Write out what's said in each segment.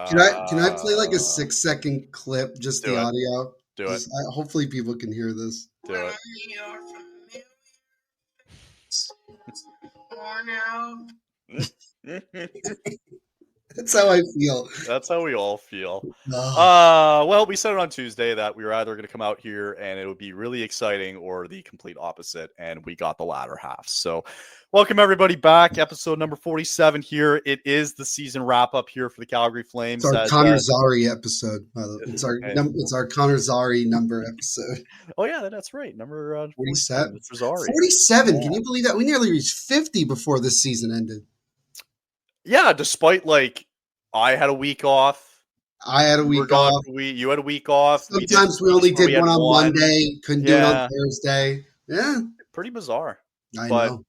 Can I play like a 6-second clip, just Do the it. audio? Do it. Hopefully people can hear this. Do it. That's how I feel. That's how we all feel. Ugh. Well, we said it on Tuesday that we were either going to come out here and it would be really exciting or the complete opposite, and we got the latter half. So welcome everybody back. Episode number 47 here. It is the season wrap-up here for the Calgary Flames. It's our Connor Zary episode, by the way. It's our Connor Zary number episode. Oh, yeah, that's right. Number 47. 47. Yeah. Can you believe that? We nearly reached 50 before this season ended. Yeah, despite I had a week off. I had a week off. You had a week off. Sometimes we only did one on Monday. Couldn't do it on Thursday. Yeah. Pretty bizarre. I know.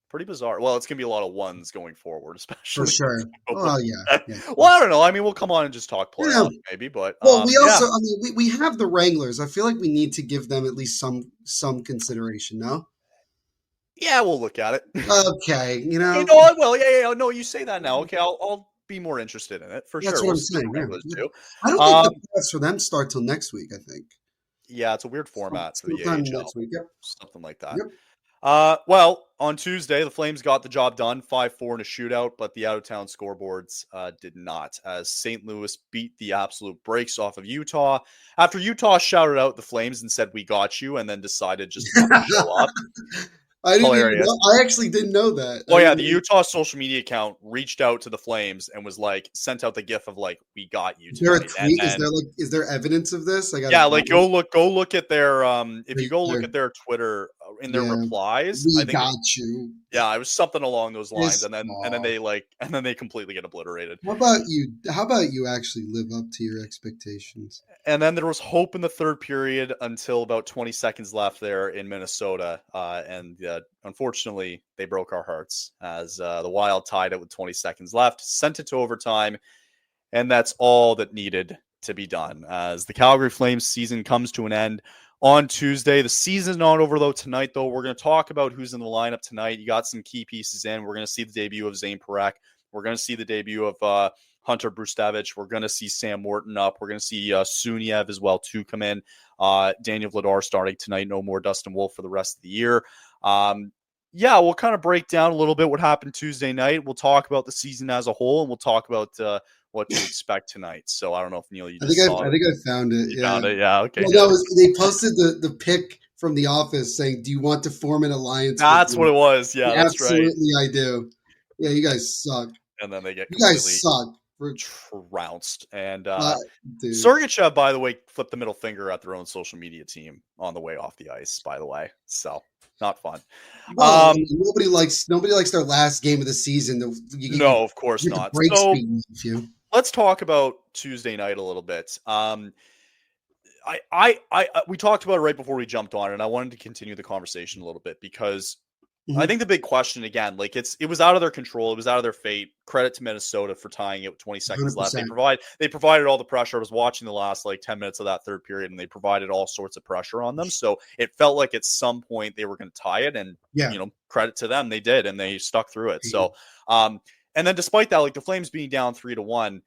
Pretty bizarre. Well, it's going to be a lot of ones going forward, especially. For sure. Oh, yeah. Well, I don't know. I mean, we'll come on and just talk playoffs maybe, but... Well, we also, we have the Wranglers. I feel like we need to give them at least some consideration, no? Yeah, we'll look at it. Okay, I will. Yeah. No, you say that now. Okay, I'll be more interested in it, for sure. That's what I'm saying. Yeah. Too. I don't think the playoffs for them start till next week, I think. Yeah, it's a weird format for the AHL. Next week, yep. Something like that. Yep. Well, on Tuesday, the Flames got the job done, 5-4 in a shootout, but the out-of-town scoreboards did not, as St. Louis beat the absolute brakes off of Utah. After Utah shouted out the Flames and said, "We got you," and then decided just not to show up. I actually didn't know that. Oh, yeah, the Utah social media account reached out to the Flames and was sent out the gif of "We got you." Is there a tweet? Is there evidence of this? Go look at their if you go look at their Twitter in their replies. We got you. Yeah, it was something along those lines, and then they completely get obliterated. How about you actually live up to your expectations? And then there was hope in the third period until about 20 seconds left there in Minnesota, and unfortunately they broke our hearts as the Wild tied it with 20 seconds left, sent it to overtime, and that's all that needed to be done as the Calgary Flames season comes to an end on Tuesday. The season's not over though tonight, though. We're going to talk about who's in the lineup tonight. You got some key pieces in. We're going to see the debut of Zane Parekh. We're going to see the debut of Hunter Brustevich. We're going to see Sam Morton up. We're going to see Suniev as well to come in. Daniel Vladar starting tonight. No more Dustin Wolf for the rest of the year. We'll kind of break down a little bit what happened Tuesday night. We'll talk about the season as a whole, and we'll talk about what to expect tonight. So I don't know if Neil, I think I found it. You found it? Yeah. Okay. Well, they posted the pic from The Office saying, "Do you want to form an alliance?" That's what it was. Yeah, that's right. Absolutely, I do. Yeah, you guys suck. And then they get trounced. And Sergachev, by the way, flipped the middle finger at their own social media team on the way off the ice. By the way, so not fun. Well, nobody likes their last game of the season. No, of course not. So, let's talk about Tuesday night a little bit. We talked about it right before we jumped on, and I wanted to continue the conversation a little bit because I think the big question again, it was out of their control, it was out of their fate. Credit to Minnesota for tying it with 20 seconds 100%. Left. They provided all the pressure. I was watching the last 10 minutes of that third period, and they provided all sorts of pressure on them. So it felt like at some point they were going to tie it, and credit to them, they did, and they stuck through it. So, and then despite that, the Flames being down 3-1,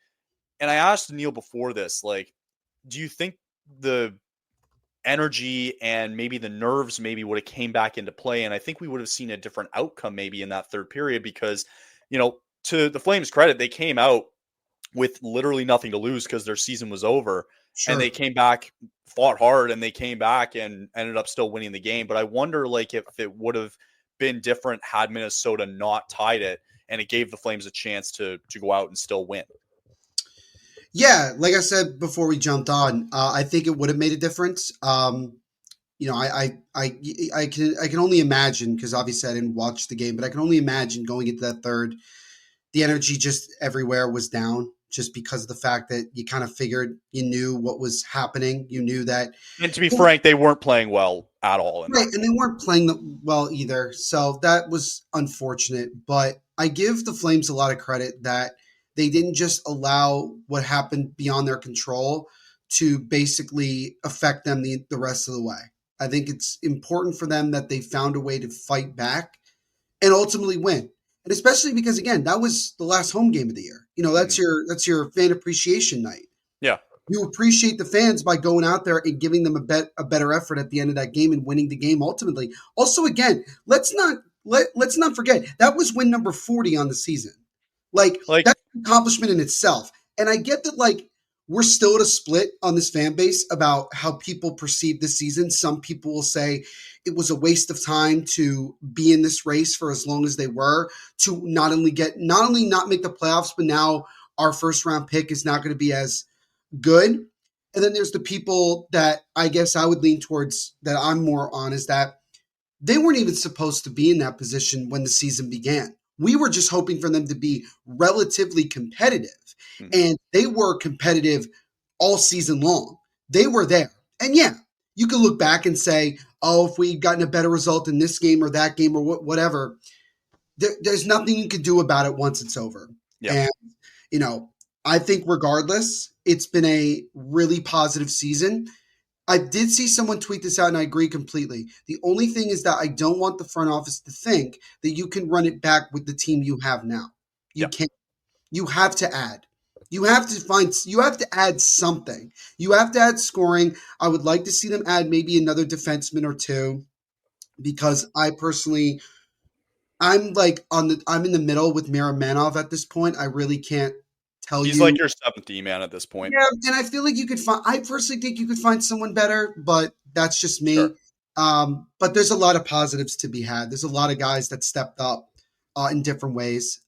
and I asked Neil before this, do you think the energy and maybe the nerves maybe would have came back into play, and I think we would have seen a different outcome maybe in that third period because, to the Flames' credit, they came out with literally nothing to lose because their season was over. Sure. And they came back, fought hard, and they came back and ended up still winning the game. But I wonder if it would have been different had Minnesota not tied it and it gave the Flames a chance to go out and still win. Yeah, like I said before we jumped on, I think it would have made a difference. I can only imagine, because obviously I didn't watch the game, but I can only imagine going into that third, the energy just everywhere was down, just because of the fact that you kind of figured you knew what was happening. You knew that. And to be frank, they weren't playing well at all. Right, and they weren't playing well either. So that was unfortunate. But I give the Flames a lot of credit that they didn't just allow what happened beyond their control to basically affect them the rest of the way. I think it's important for them that they found a way to fight back and ultimately win. And especially because, again, that was the last home game of the year. Mhm. That's your fan appreciation night. Yeah. You appreciate the fans by going out there and giving them a better effort at the end of that game and winning the game ultimately. Also, again, let's not forget that was win number 40 on the season. Like, Like, that's an accomplishment in itself. And I get that, like, we're still at a split on this fan base about how people perceive this season. Some people will say it was a waste of time to be in this race for as long as they were, to not only not make the playoffs, but now our first round pick is not going to be as good. And then there's the people that I guess I would lean towards, that I'm more on, is that they weren't even supposed to be in that position when the season began. We were just hoping for them to be relatively competitive. mhm. And they were competitive all season long. They were there. And yeah, you can look back and say, oh, if we'd gotten a better result in this game or that game or whatever, there's nothing you can do about it once it's over. Yeah. And, you know, I think regardless, it's been a really positive season. I did see someone tweet this out, and I agree completely. The only thing is that I don't want the front office to think that you can run it back with the team you have now. You Yeah. can't. You have to add. You have to add something. You have to add scoring. I would like to see them add maybe another defenseman or two, because I personally, I'm in the middle with Miramanov at this point. I really can't tell He's like you. your 7th D man at this point. Yeah, and I feel like I personally think you could find someone better, but that's just Sure. me. But there's a lot of positives to be had. There's a lot of guys that stepped up in different ways.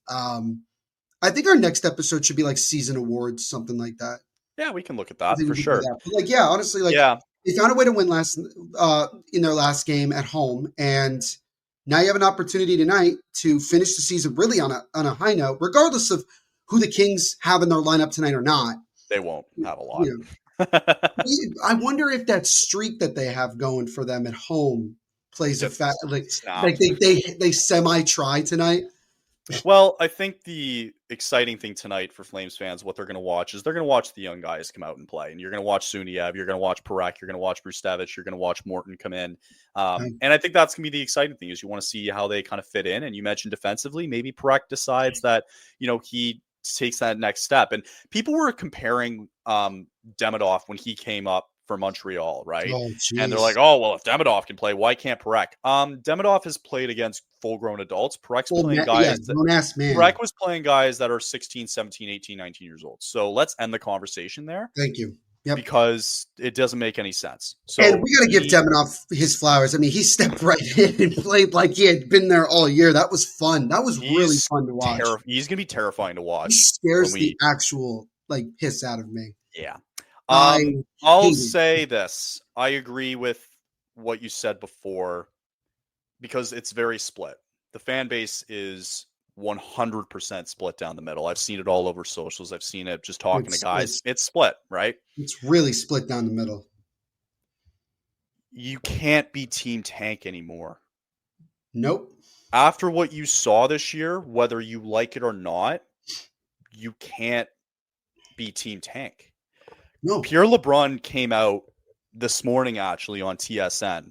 I think our next episode should be like season awards, something like that. Yeah, we can look at I that think for we could do sure. that. But like, yeah, honestly, like Yeah. they found a way to win in their last game at home, and now you have an opportunity tonight to finish the season really on a high note, regardless of who the Kings have in their lineup tonight or not. They won't have a lot. You I wonder if that streak that they have going for them at home plays a Gets fact. Like snapped. they semi try tonight. Well, I think the exciting thing tonight for Flames fans, what they're going to watch is they're going to watch the young guys come out and play. And you're going to watch Suniev, you're going to watch Parak, you're going to watch Brustevich, you're going to watch Morton come in. And I think that's going to be the exciting thing, is you want to see how they kind of fit in. And you mentioned defensively, maybe Parak decides that, he takes that next step. And people were comparing Demidov when he came up for Montreal, right? Oh, And they're like, jeez. oh, well, if Demidov can play, why can't Parak? Demidov has played against full-grown adults. Parek's playing Yeah, guys that grown ass man. Parak was playing guys that are 16, 17, 18, 19 years old. So let's end the conversation there, Thank you. Yep. because it doesn't make any sense. And So we got to give he, Deminoff his flowers. I mean, he stepped right in and played like he had been there all year. That was fun. That was really he's fun to watch. he's going to be terrifying to He watch when scares the we, actual like piss out of me. yeah. I I'll hate it. say this. I agree with what you said before, because it's very split. The fan base is 100% split down the middle. I've seen it all over socials. I've seen it just talking to guys. It's split, right? It's really split down the middle. You can't be Team Tank anymore. Nope. After what you saw this year, whether you like it or not, you can't be Team Tank. No. Pierre LeBrun came out this morning, actually, on TSN,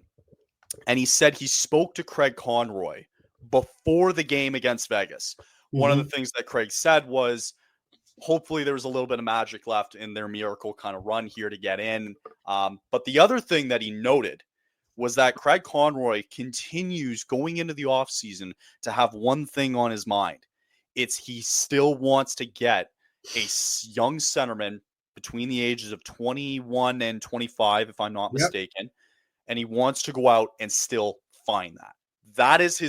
and he said he spoke to Craig Conroy before the game against Vegas. One of the things that Craig said was, hopefully there was a little bit of magic left in their miracle kind of run here to get in. But the other thing that he noted was that Craig Conroy continues going into the offseason to have one thing on his mind. It's he still wants to get a young centerman between the ages of 21 and 25, if I'm not mistaken. And he wants to go out and still find that. That's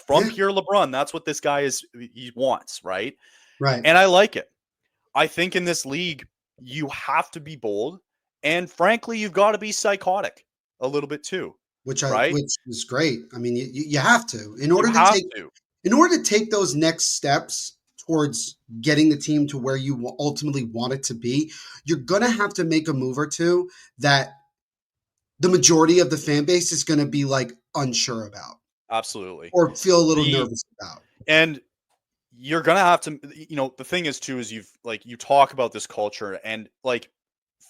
from Pierre LeBrun. That's what this guy he wants, right? Right. And I like it. I think in this league, you have to be bold. And frankly, you've got to be psychotic a little bit too. Which right? is great. I mean, you have to In order to take those next steps towards getting the team to where you ultimately want it to be. You're going to have to make a move or two that the majority of the fan base is going to be like unsure about. Absolutely. Or feel a little nervous about. And you're going to have to, the thing is too, is you talk about this culture, and like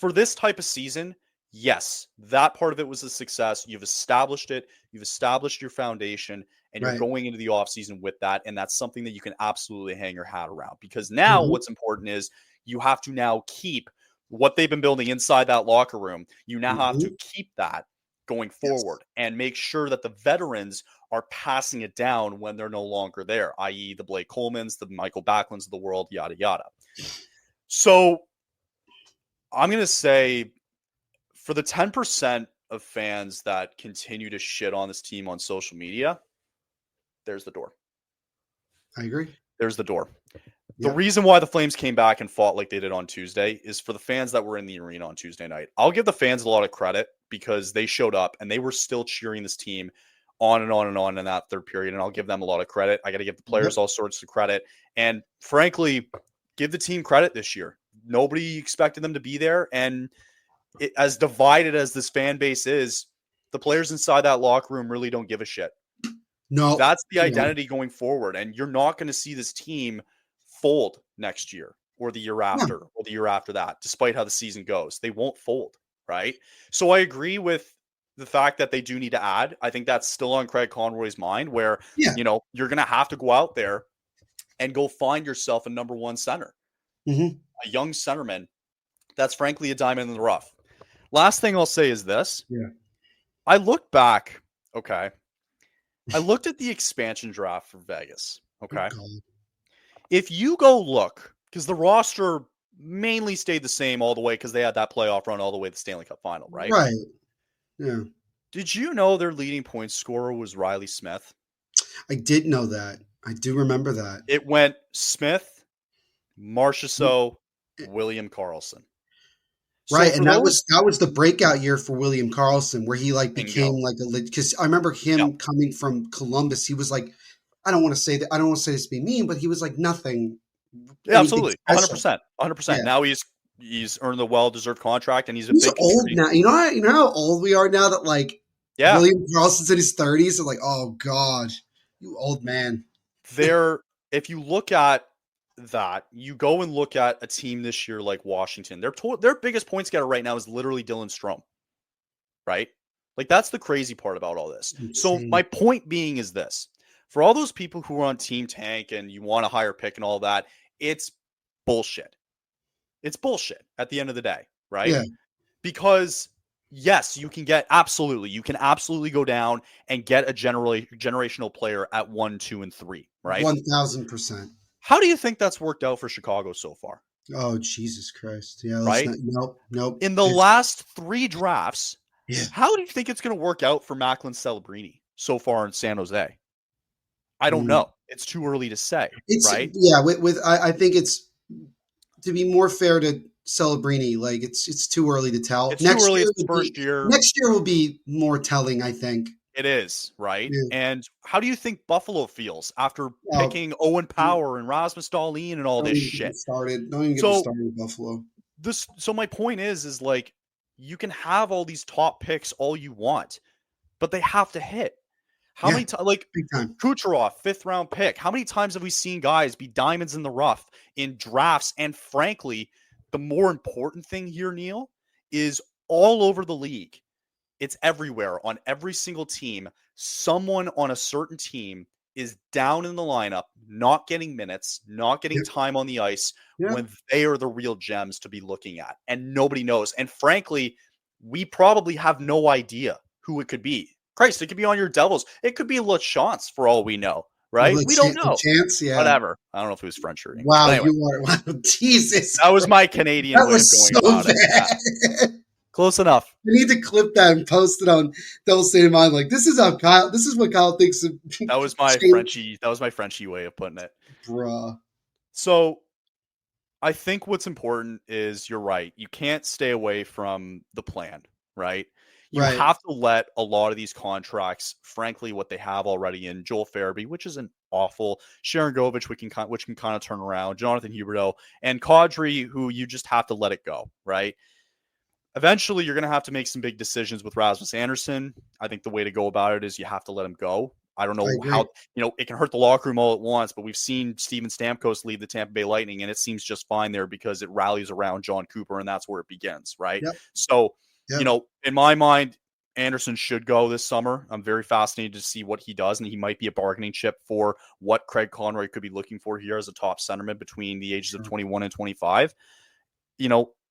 for this type of season, yes, that part of it was a success. You've established it. You've established your foundation, and you're Right. going into the offseason with that. And that's something that you can absolutely hang your hat around, because now what's important is you have to now keep what they've been building inside that locker room. You now have to keep that going forward and make sure that the veterans are passing it down when they're no longer there, i.e. the Blake Colemans, the Michael Backlunds of the world, yada, yada. So I'm going to say, for the 10% of fans that continue to shit on this team on social media, there's the door. I agree. There's the door. The reason why the Flames came back and fought like they did on Tuesday is for the fans that were in the arena on Tuesday night. I'll give the fans a lot of credit because they showed up and they were still cheering this team on and on and on in that third period. And I'll give them a lot of credit. I got to give the players all sorts of credit. And frankly, give the team credit this year. Nobody expected them to be there. And as divided as this fan base is, the players inside that locker room really don't give a shit. No. That's the identity going forward. And you're not going to see this team fold next year or the year after or the year after that, despite how the season goes. They won't fold, right? So I agree with the fact that they do need to add. I think that's still on Craig Conroy's mind where, you know, you're going to have to go out there and go find yourself a number one center, a young centerman that's frankly a diamond in the rough. Last thing I'll say is this. I look back, I looked at the expansion draft for Vegas, If you go look, because the roster mainly stayed the same all the way because they had that playoff run all the way to the Stanley Cup final, right? Right. Yeah. Did you know their leading point scorer was Riley Smith? I did know that. I do remember that. It went Smith, Marchessault, William Karlsson. Right, and that was the breakout year for William Karlsson, where he like became like because I remember him coming from Columbus. He was like, I don't want to say this to be mean, but he was like nothing. Yeah, absolutely, 100%, 100%. Now he's earned the well-deserved contract, and he's old now. You know how old we are now that like William Karlsson's in his 30s. And like, oh God, you old man. If you look at that, you go and look at a team this year like Washington. Their biggest points getter right now is literally Dylan Strome, right? Like that's the crazy part about all this. So my point being is this: for all those people who are on Team Tank and you want a higher pick and all that, it's bullshit. It's bullshit at the end of the day, right? Yeah. Because yes, you can absolutely go down and get a generational player at 1, 2, and 3, right? 1,000%. How do you think that's worked out for Chicago so far? Oh, Jesus Christ. Yeah. Right? Nope. In the last 3 drafts, how do you think it's going to work out for Macklin Celebrini so far in San Jose? I don't know. It's too early to say, right? Yeah. I think it's, to be more fair to Celebrini, like it's too early to tell. It's too early. It's the first year. Next year will be more telling, I think. It is, right? Yeah. And how do you think Buffalo feels after picking Owen Power and Rasmus Dahlin and all this shit? Don't even get started with Buffalo. So my point is like, you can have all these top picks all you want, but they have to hit. How many times, like Kucherov, 5th round pick, how many times have we seen guys be diamonds in the rough in drafts? And frankly, the more important thing here, Neil, is all over the league. It's everywhere on every single team. Someone on a certain team is down in the lineup, not getting minutes, not getting time on the ice when they are the real gems to be looking at. And nobody knows. And frankly, we probably have no idea who it could be. Christ, it could be on your Devils. It could be LaChance for all we know, right? We don't know. Chance, whatever. I don't know if it was French or English. Wow, anyway, Jesus. That was my Canadian way of going about it. Yeah. Close enough. We need to clip that and post it on Devil State of Mind. Like this is what Kyle thinks of. That was my Frenchie. That was my Frenchie way of putting it, bruh. So, I think what's important is you're right. You can't stay away from the plan, right? You have to let a lot of these contracts, frankly, what they have already in Joel Farabee, which isn't awful, Sharon Govich, which can kind of turn around, Jonathan Huberdeau, and Kadri, who you just have to let it go, right? Eventually, you're going to have to make some big decisions with Rasmus Andersson. I think the way to go about it is you have to let him go. I don't know how, it can hurt the locker room all at once, but we've seen Steven Stamkos leave the Tampa Bay Lightning, and it seems just fine there because it rallies around John Cooper, and that's where it begins, right? Yep. So, in my mind, Anderson should go this summer. I'm very fascinated to see what he does, and he might be a bargaining chip for what Craig Conroy could be looking for here as a top centerman between the ages of 21 and 25.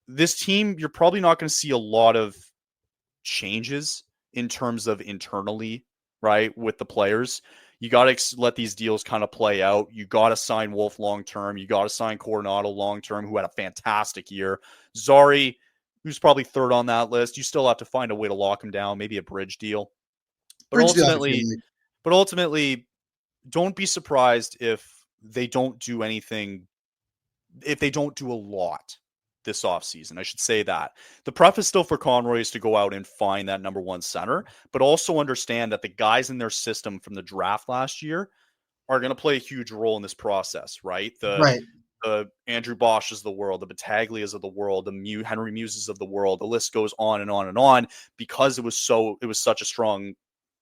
This team, you're probably not going to see a lot of changes in terms of internally, right, with the players. You got to let these deals kind of play out. You got to sign Wolf long-term. You got to sign Coronado long-term, who had a fantastic year. Zari, who's probably third on that list. You still have to find a way to lock him down, maybe a bridge deal. But ultimately, don't be surprised if they don't do anything, if they don't do a lot this offseason. I should say that. The preface still for Conroy is to go out and find that number one center, but also understand that the guys in their system from the draft last year are going to play a huge role in this process, right? The Andrew Bosch's of the world, the Battaglias of the world, the Henry Muses of the world. The list goes on and on and on because it was such a strong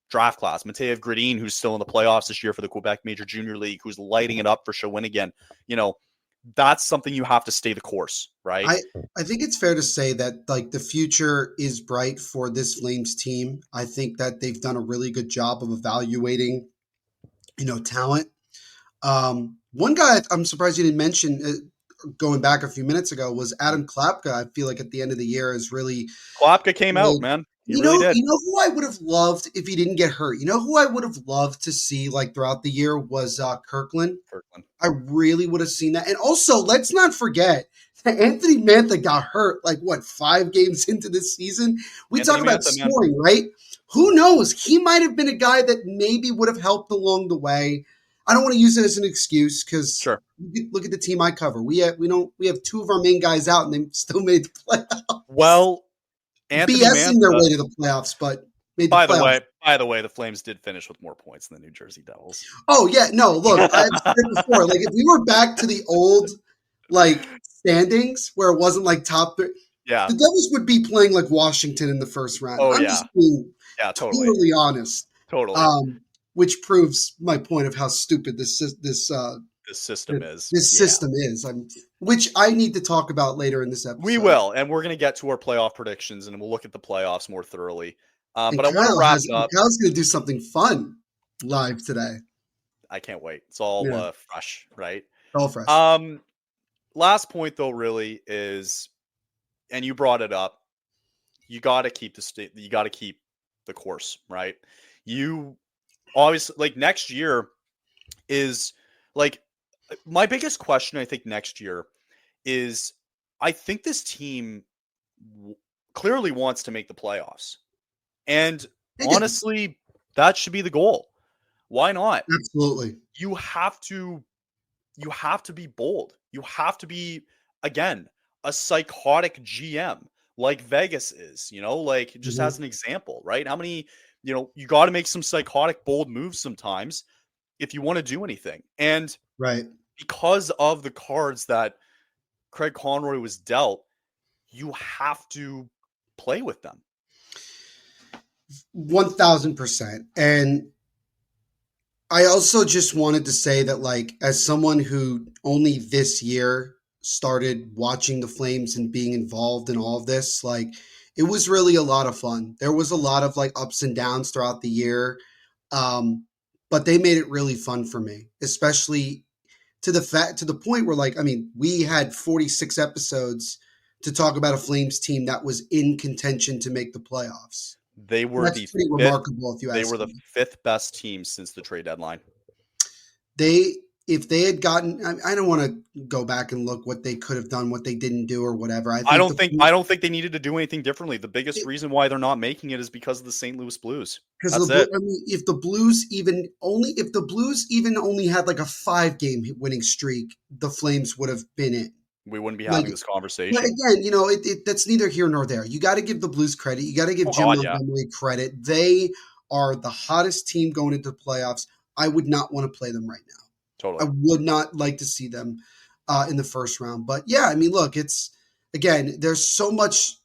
draft class. Mateev Gradin, who's still in the playoffs this year for the Quebec Major Junior League, who's lighting it up for Shawinigan. That's something you have to stay the course, right? I think it's fair to say that the future is bright for this Flames team. I think that they've done a really good job of evaluating, talent. One guy I'm surprised you didn't mention going back a few minutes ago was Adam Klapka. I feel like at the end of the year is really Klapka came out, man. He really did. You know who I would have loved if he didn't get hurt? You know who I would have loved to see throughout the year was Kirkland. I really would have seen that. And also, let's not forget that Anthony Mantha got hurt 5 games into this season? We talk about scoring, right? Who knows? He might have been a guy that maybe would have helped along the way. I don't want to use it as an excuse because look at the team I cover. We have 2 of our main guys out and they still made the playoffs. Well, Anthony BSing their way to the playoffs, but by the way, the Flames did finish with more points than the New Jersey Devils. Oh yeah, no, look, I've said it before. If we were back to the old standings where it wasn't top 3, the Devils would be playing like Washington in the first round. I'm just being totally honest. Totally. Which proves my point of how stupid this system is. This system is. Which I need to talk about later in this episode. We will, and we're going to get to our playoff predictions, and we'll look at the playoffs more thoroughly. But I want to wrap it up. Kyle's going to do something fun live today. I can't wait. It's all fresh, right? All fresh. Last point, though, really is, and you brought it up, you got to keep the course, right? You obviously, next year is my biggest question, I think, next year is I think this team clearly wants to make the playoffs. And honestly, that should be the goal. Why not? Absolutely. You have to be bold. You have to be, again, a psychotic GM like Vegas is, just as an example, right? How many, you got to make some psychotic, bold moves sometimes if you want to do anything. And because of the cards that Craig Conroy was dealt, you have to play with them. 1000%. And I also just wanted to say that, as someone who only this year started watching the Flames and being involved in all of this, it was really a lot of fun. There was a lot of ups and downs throughout the year. But they made it really fun for me, especially to the point where we had 46 episodes to talk about a Flames team that was in contention to make the playoffs. They were remarkable if you ask me. They were the 5th best team since the trade deadline. If they had gotten, I don't want to go back and look what they could have done, what they didn't do or whatever. I don't think they needed to do anything differently. The biggest reason why they're not making it is because of the St. Louis Blues. That's it. If the Blues even only had a 5-game winning streak, the Flames would have been in. We wouldn't be having this conversation. But again, that's neither here nor there. You got to give the Blues credit. You got to give Jim Montgomery credit. They are the hottest team going into the playoffs. I would not want to play them right now. Totally. I would not like to see them in the first round. But yeah, look, it's again, there's so much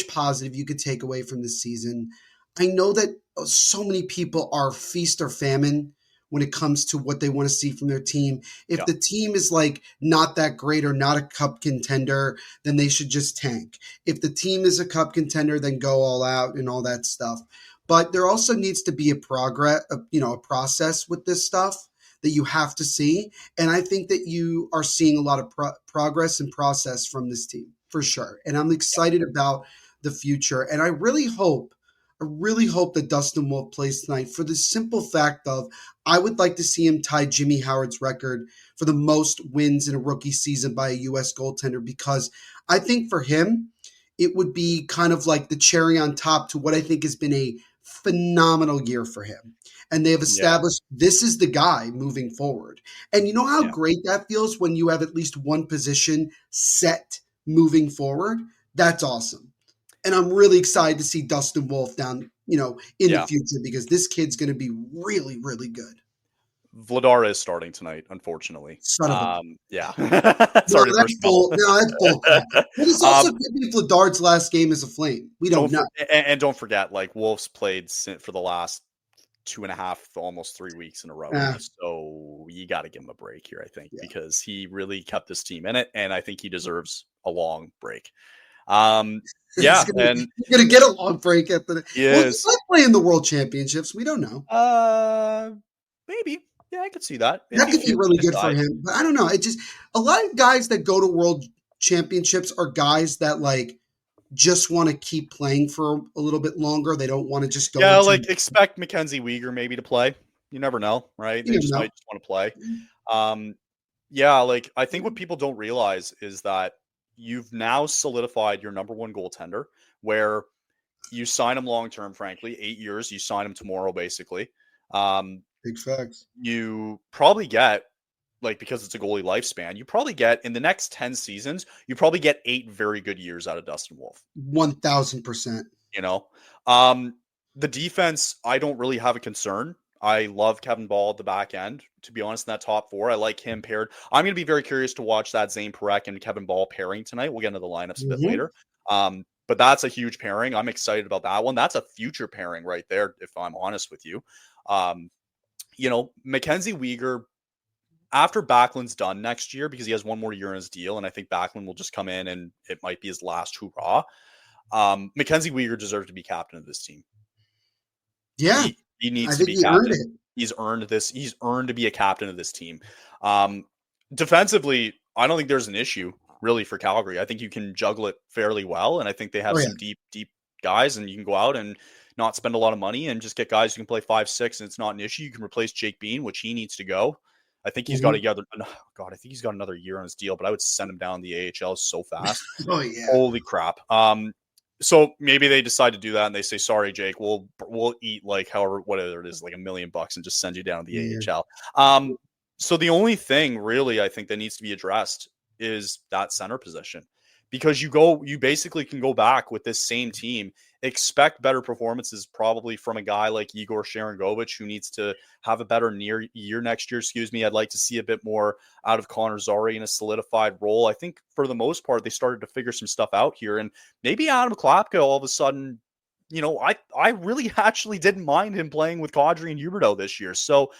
positive you could take away from this season. I know that so many people are feast or famine when it comes to what they want to see from their team. If Yeah. the team is like not that great or not a cup contender, then they should just tank. If the team is a cup contender, then go all out and all that stuff. But there also needs to be a process with this stuff that you have to see. And I think that you are seeing a lot of progress and process from this team for sure. And I'm excited about the future. And I really hope that Dustin Wolf plays tonight for the simple fact of I would like to see him tie Jimmy Howard's record for the most wins in a rookie season by a U.S. goaltender, because I think for him, it would be kind of like the cherry on top to what I think has been a phenomenal year for him. And they have established this is the guy moving forward. And you know how great that feels when you have at least one position set moving forward? That's awesome. And I'm really excited to see Dustin Wolf down, in the future, because this kid's going to be really, really good. Vladar is starting tonight, unfortunately. Son of a... Yeah. No, Sorry to burst no, that's bull crap. But it's also could be Vladard's last game as a Flame. We don't know. And don't forget, like, Wolf's played for the last 2.5, almost 3 weeks in a row. So you got to give him a break here, I think, because he really kept this team in it, and I think he deserves a long break. And he's gonna get a long break after that. He might play in the World Championships. We don't know. Maybe. Yeah, I could see that. That could be really good for him. But I don't know. It just a lot of guys that go to World Championships are guys that like just want to keep playing for a little bit longer. They don't want to just go. Yeah, like expect Mackenzie Weegar maybe to play. You never know, right? They just might just want to play. Like I think what people don't realize is that you've now solidified your number one goaltender, where you sign him long term. Frankly, 8 years. You sign him tomorrow, basically. Big facts. You probably get, like, because it's a goalie lifespan, you probably get in the next 10 seasons, you probably get 8 very good years out of Dustin Wolf. 1,000%. The defense, I don't really have a concern. I love Kevin Ball at the back end, to be honest, in that top four. I like him paired. I'm going to be very curious to watch that Zane Parekh and Kevin Ball pairing tonight. We'll get into the lineups a bit later. But that's a huge pairing. I'm excited about that one. That's a future pairing right there, if I'm honest with you. Mackenzie Weegar, after Backlund's done next year, because he has one more year in his deal, and I think Backlund will just come in and it might be his last hurrah. Mackenzie Weegar deserves to be captain of this team. Yeah. He needs to be captain. He's earned this. He's earned to be a captain of this team. Defensively, I don't think there's an issue really for Calgary. I think you can juggle it fairly well, and I think they have some deep guys, and you can go out and not spend a lot of money and just get guys who can play 5-6, and it's not an issue. You can replace Jake Bean, which he needs to go. I think he's got I think he's got another year on his deal, but I would send him down the AHL so fast. Holy crap. So maybe they decide to do that and they say, sorry, Jake, we'll eat like whatever it is, like $1 million and just send you down to the AHL. So the only thing really I think that needs to be addressed is that center position, because you basically can go back with this same team, expect better performances probably from a guy like Igor Sharangovich, who needs to have a better year next year. I'd like to see a bit more out of Connor Zary in a solidified role. I think for the most part, they started to figure some stuff out here, and maybe Adam Klapka all of a sudden, I really actually didn't mind him playing with Kadri and Huberdeau this year. So,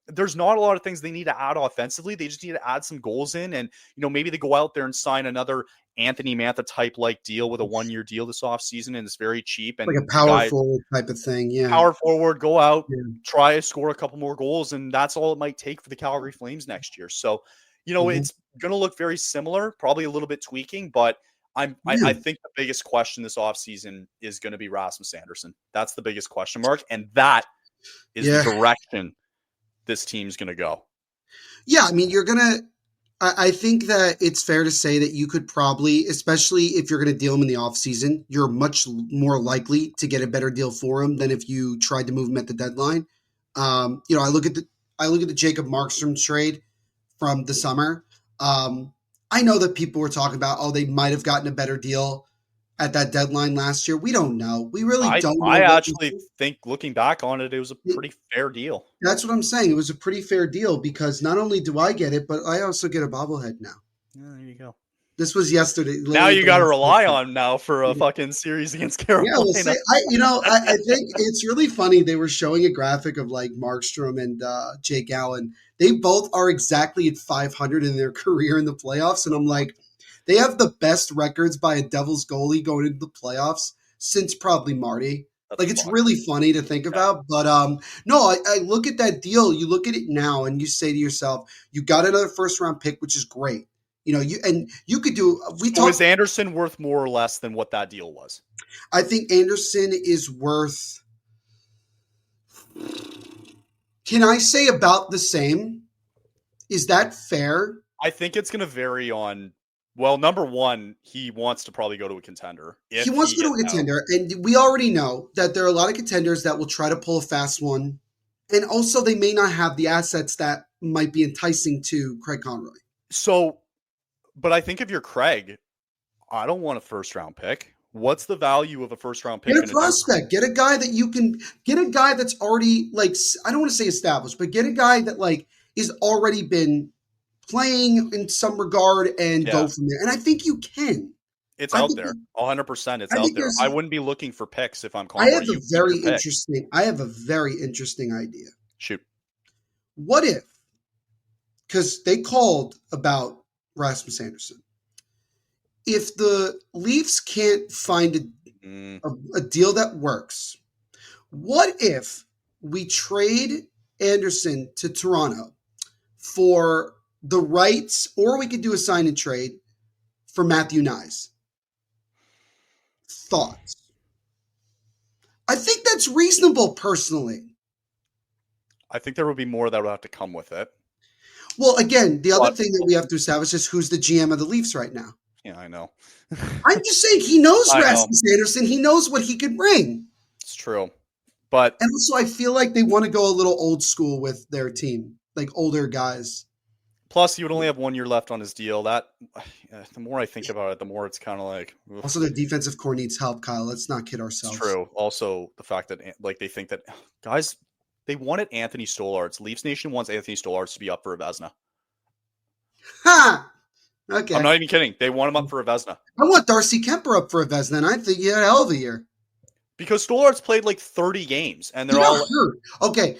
there's not a lot of things they need to add offensively. They just need to add some goals in, and maybe they go out there and sign another Anthony Mantha type like deal with a 1-year deal this offseason, and it's very cheap and like a power forward type of thing. Yeah, power forward, go out, try to score a couple more goals, and that's all it might take for the Calgary Flames next year. So, it's going to look very similar, probably a little bit tweaking, but I think the biggest question this offseason is going to be Rasmus Andersson. That's the biggest question mark, and that is the direction this team's going to go. Yeah, I mean, I think that it's fair to say that you could probably, especially if you're going to deal him in the offseason, you're much more likely to get a better deal for him than if you tried to move him at the deadline. I look at the Jacob Markstrom trade from the summer. I know that people were talking about, they might have gotten a better deal at that deadline last year. We don't know. We really don't know. I actually think, looking back on it, it was a pretty fair deal. That's what I'm saying. It was a pretty fair deal, because not only do I get it, but I also get a bobblehead now. Yeah, there you go. This was yesterday. Now Literally you got to rely on now for a fucking series against Yeah, we'll see. Carolina. I think it's really funny. They were showing a graphic of like Markstrom and Jake Allen. They both are exactly at 500 in their career in the playoffs, and I'm like, they have the best records by a Devils goalie going into the playoffs since probably Marty. That's Like it's fucked. really funny to think about, but no, I look at that deal. You look at it now, and you say to yourself, you got another first round pick, which is great. You could do. So is Anderson worth more or less than what that deal was? I think Anderson is worth. Can I say about the same? Is that fair? I think it's going to vary on. Well, number one, he wants to probably go to a contender. He wants to go to a contender, and we already know that there are a lot of contenders that will try to pull a fast one, and also they may not have the assets that might be enticing to Craig Conroy. So, but I think if you're Craig, I don't want a first round pick. What's the value of a first round pick? Get a prospect. Get a guy that you can get a guy that's already like I don't want to say established, but get a guy that like is already been playing in some regard and go from there. And I think you can. It's out there. 100%. It's out there. I wouldn't be looking for picks if I'm calling. I have a very interesting idea. Shoot. What if? Because they called about Rasmus Anderson. If the Leafs can't find a deal that works, what if we trade Anderson to Toronto for the rights, or we could do a sign and trade for Matthew Nyes? Thoughts? I think that's reasonable, personally. I think there would be more that would have to come with it. Well, again, the other thing that we have to establish is who's the GM of the Leafs right now. Yeah, I know. I'm just saying he knows Rasmus Anderson. He knows what he could bring. It's true. And also, I feel like they want to go a little old school with their team, like older guys. Plus, he would only have 1 year left on his deal. The more I think about it, the more it's kind of like. Oof. Also, their defensive core needs help, Kyle. Let's not kid ourselves. It's true. Also, the fact that they think that guys, they wanted Anthony Stolarz. Leafs Nation wants Anthony Stolarz to be up for a Vezina. Ha! Okay. I'm not even kidding. They want him up for a Vezina. I want Darcy Kemper up for a Vezina, and I think he had a hell of a year. Because Stolarz played like 30 games, and they're all hurt. Okay,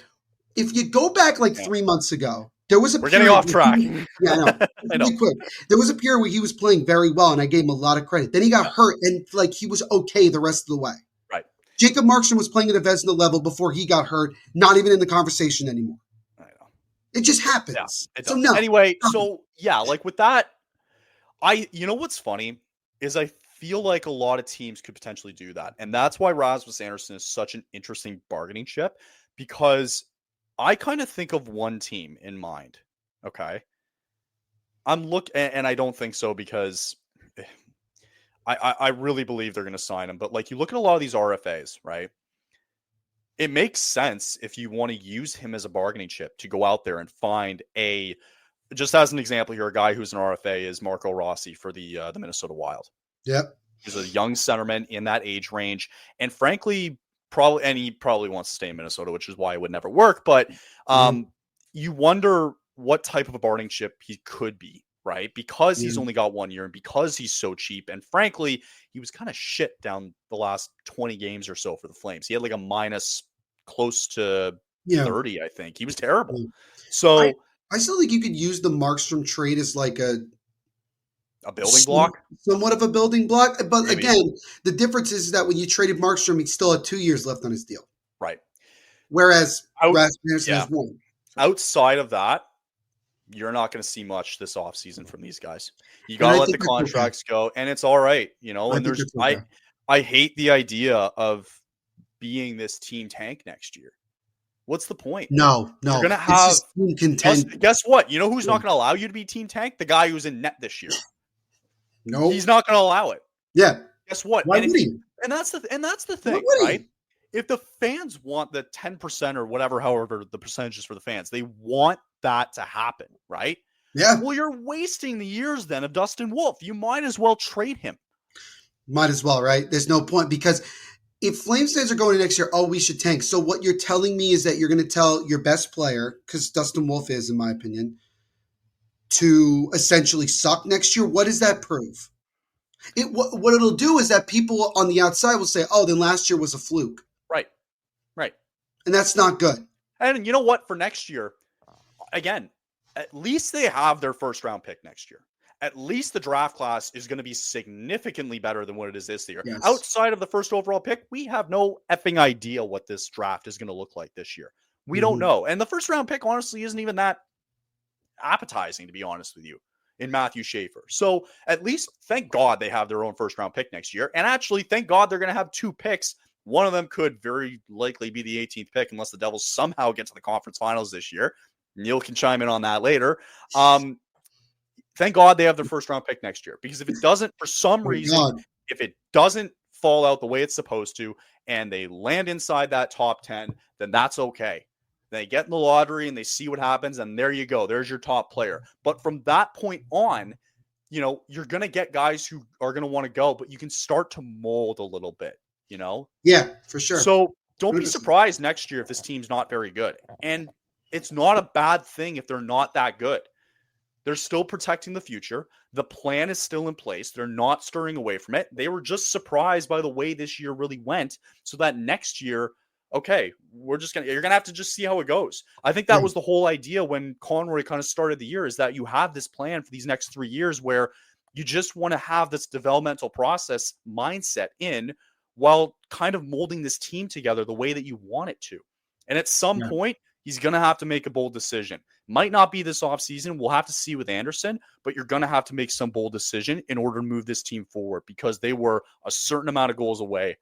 if you go back 3 months ago, there was a We're getting off track. I know. I know. Quick. There was a period where he was playing very well, and I gave him a lot of credit. Then he got hurt, and he was okay the rest of the way. Right. Jacob Markstrom was playing at a Vezina level before he got hurt, not even in the conversation anymore. I know. It just happens. Yeah, it does. Anyway, with that, you know what's funny is I feel like a lot of teams could potentially do that. And that's why Rasmus Anderson is such an interesting bargaining chip, because I kind of think of one team in mind. Okay. And I don't think so because I really believe they're going to sign him. But you look at a lot of these RFAs, right? It makes sense if you want to use him as a bargaining chip to go out there and find just as an example here, a guy who's an RFA is Marco Rossi for the Minnesota Wild. Yep. He's a young centerman in that age range. And frankly, he probably wants to stay in Minnesota, which is why it would never work. But you wonder what type of a bargaining chip he could be, right? Because he's only got 1 year and because he's so cheap. And frankly, he was kind of shit down the last 20 games or so for the Flames. He had a minus close to 30, I think. He was terrible. So I still think you could use the Markstrom trade as a building block? Somewhat of a building block. But Maybe. Again, the difference is that when you traded Markstrom, he still had 2 years left on his deal. Right. Whereas Rasmus Anderson has 1. Outside of that, you're not going to see much this offseason from these guys. You got to let the contracts go, and it's all right. And I hate the idea of being this team tank next year. What's the point? No. You're going to have team contend. Guess what? You know who's not going to allow you to be team tank? The guy who's in net this year. No, he's not going to allow it. Yeah. Guess what? Why would he? And that's the thing, right? If the fans want the 10% or whatever, however the percentage is for the fans, they want that to happen, right? Yeah. Well, you're wasting the years then of Dustin Wolf. You might as well trade him. Might as well, right? There's no point because if Flames fans are going next year, we should tank. So what you're telling me is that you're going to tell your best player, because Dustin Wolf is, in my opinion, to essentially suck next year, what does that prove? What it'll do is that people on the outside will say, oh, then last year was a fluke. Right. Right. And that's not good. And you know what? For next year, again, at least they have their first round pick next year. At least the draft class is going to be significantly better than what it is this year. Yes. Outside of the first overall pick, we have no effing idea what this draft is going to look like this year. We don't know. And the first round pick, honestly, isn't even that appetizing, to be honest with you, in Matthew Schaefer. So at least, thank God, they have their own first round pick next year. And actually, thank God they're going to have 2 picks. One of them could very likely be the 18th pick unless the Devils somehow get to the conference finals this year. Neil can chime in on that later. Thank God they have their first round pick next year, because if it doesn't, for some reason, if it doesn't fall out the way it's supposed to and they land inside that top 10, then that's okay. They get in the lottery and they see what happens, and there you go. There's your top player. But from that point on, you know, you're going to get guys who are going to want to go, but you can start to mold a little bit, you know? Yeah, for sure. So don't be surprised next year if this team's not very good. And it's not a bad thing if they're not that good. They're still protecting the future. The plan is still in place. They're not stirring away from it. They were just surprised by the way this year really went, so that next year, okay, you're going to have to just see how it goes. I think that was the whole idea when Conroy kind of started the year, is that you have this plan for these next 3 years where you just want to have this developmental process mindset in while kind of molding this team together the way that you want it to. And at some point, he's going to have to make a bold decision. Might not be this offseason. We'll have to see with Anderson, but you're going to have to make some bold decision in order to move this team forward, because they were a certain amount of goals away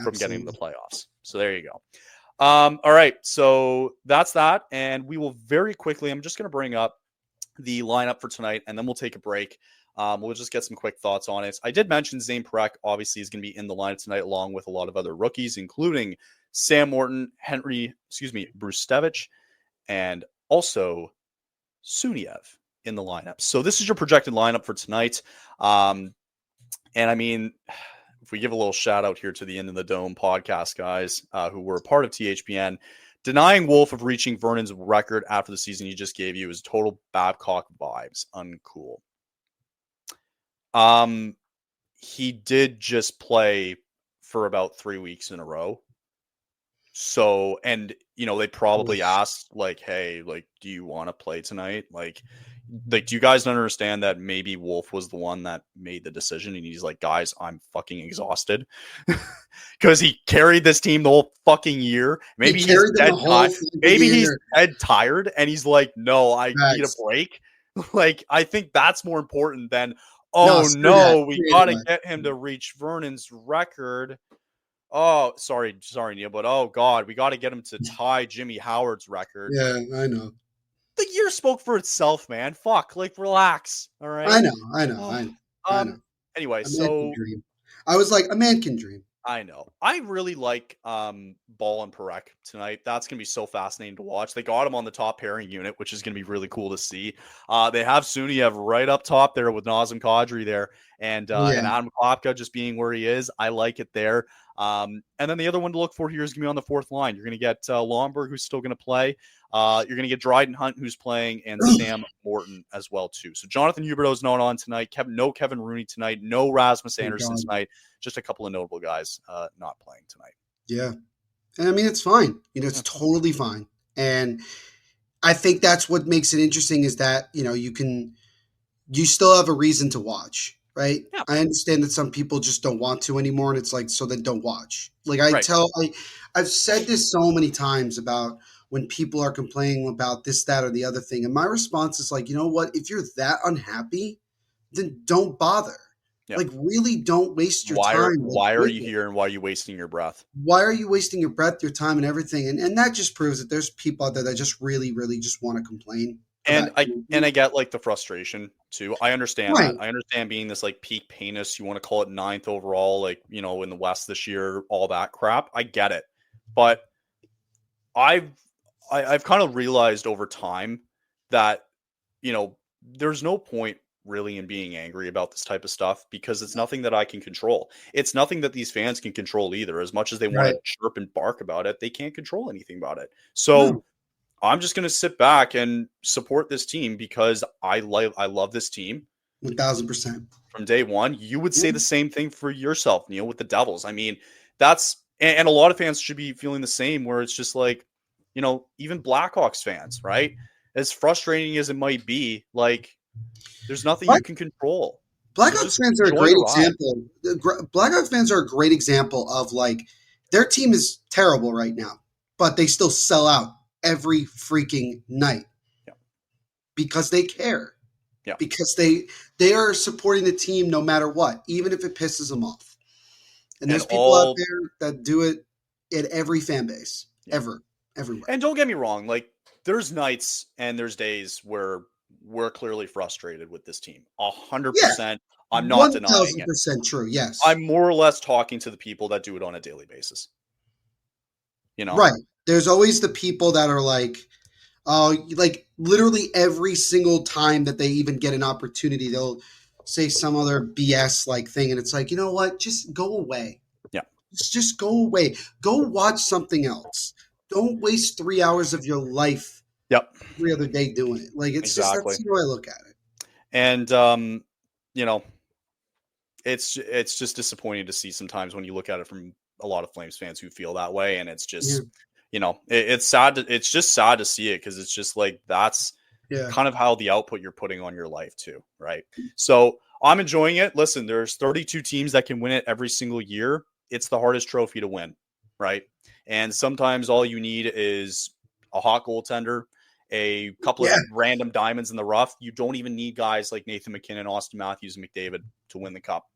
from getting to the playoffs. So there you go. All right. So that's that. And we will very quickly, I'm just going to bring up the lineup for tonight, and then we'll take a break. We'll just get some quick thoughts on it. I did mention Zane Parekh obviously is going to be in the lineup tonight, along with a lot of other rookies, including Sam Morton, Brustevich, and also Suniev in the lineup. So this is your projected lineup for tonight. And I mean, if we give a little shout out here to the End of the Dome podcast guys, who were a part of THPN, denying Wolf of reaching Vernon's record after the season he just gave you is total Babcock vibes. Uncool. He did just play for about 3 weeks in a row. So, and you know, they probably asked like, hey, like, do you want to play tonight? Like, do you guys understand that maybe Wolf was the one that made the decision? And he's like, guys, I'm fucking exhausted because he carried this team the whole fucking year. Maybe he's dead tired. Maybe he's dead tired and he's like, no, I need a break. Like, I think that's more important than, we got to get him to reach Vernon's record. Oh, sorry, Neil, but oh God, we got to get him to tie Jimmy Howard's record. Yeah, I know. The year spoke for itself, man. Fuck, like, relax. All right. I know. Anyway, I was like, a man can dream. I know. I really like Ball and Parekh tonight. That's going to be so fascinating to watch. They got him on the top pairing unit, which is going to be really cool to see. They have Suniev right up top there with Nazem Kadri there, and Adam Klopka just being where he is. I like it there. And then the other one to look for here is going to be on the fourth line. You're going to get Lomberg, who's still going to play. You're going to get Dryden Hunt, who's playing, and Sam Morton as well, too. So Jonathan Huberdeau's not on tonight. No Kevin Rooney tonight. No Rasmus Anderson tonight. Just a couple of notable guys not playing tonight. Yeah. And I mean, it's fine. You know, it's totally fine. And I think that's what makes it interesting is that, you know, you still have a reason to watch. Right. Yeah. I understand that some people just don't want to anymore. And it's like, so then don't watch. Like I've said this so many times about when people are complaining about this, that, or the other thing. And my response is like, you know what, if you're that unhappy, then don't bother. Yep. Like, really don't waste your time. Why are you here and why are you wasting your breath? Why are you wasting your breath, your time, and everything? And that just proves that there's people out there that just really, really just want to complain. And I get like the frustration too. I understand that. I understand being this like peak penis. You want to call it 9th overall, like, you know, in the West this year, all that crap. I get it. But I've kind of realized over time that, you know, there's no point really in being angry about this type of stuff because it's nothing that I can control. It's nothing that these fans can control either. As much as they want to chirp and bark about it, they can't control anything about it. So I'm just going to sit back and support this team because I love this team. 1,000%. From day one. You would say Yeah. the same thing for yourself, Neil, with the Devils. I mean, and a lot of fans should be feeling the same, where it's just like, even Blackhawks fans, right? As frustrating as it might be, like, there's nothing you can control. So Blackhawks just fans are a enjoy great the ride. example. Blackhawks fans are a great example of, like, their team is terrible right now, but they still sell out every freaking night. Yeah. Because they care. Yeah. Because they are supporting the team no matter what, even if it pisses them off. And there's people out there that do it at every fan base, everywhere. And don't get me wrong, like, there's nights and there's days where we're clearly frustrated with this team. 100%. I'm not denying it. 1,000% true. Yes. I'm more or less talking to the people that do it on a daily basis. Right. There's always the people that are like, like literally every single time that they even get an opportunity, they'll say some other BS like thing. And it's like, you know what? Just go away. Yeah. Just go away. Go watch something else. Don't waste 3 hours of your life. Yep. Every other day doing it. Like, it's exactly. Just, that's the way I look at it. And, it's just disappointing to see sometimes when you look at it from a lot of Flames fans who feel that way. And it's just, it's sad. It's just sad to see it because it's just like, that's kind of how the output you're putting on your life too. Right. So I'm enjoying it. Listen, there's 32 teams that can win it every single year. It's the hardest trophy to win. Right. And sometimes all you need is a hot goaltender, a couple of random diamonds in the rough. You don't even need guys like Nathan McKinnon, Austin Matthews, and McDavid to win the cup.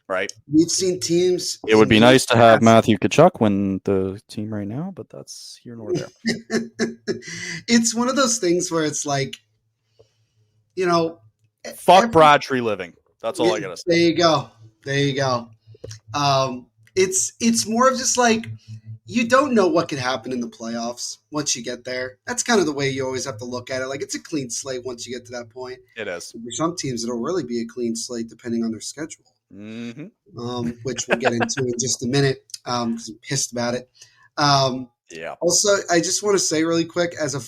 Right. We've seen teams. It would be nice to have Matthew Tkachuk win the team right now, but that's here nor there. It's one of those things where it's like, fuck Brad Tree living. That's all I gotta say. There you go. It's more of just like, you don't know what could happen in the playoffs once you get there. That's kind of the way you always have to look at it. Like, it's a clean slate once you get to that point. It is. For some teams, it'll really be a clean slate depending on their schedule, which we'll get into in just a minute because I'm pissed about it. Also, I just want to say really quick, as a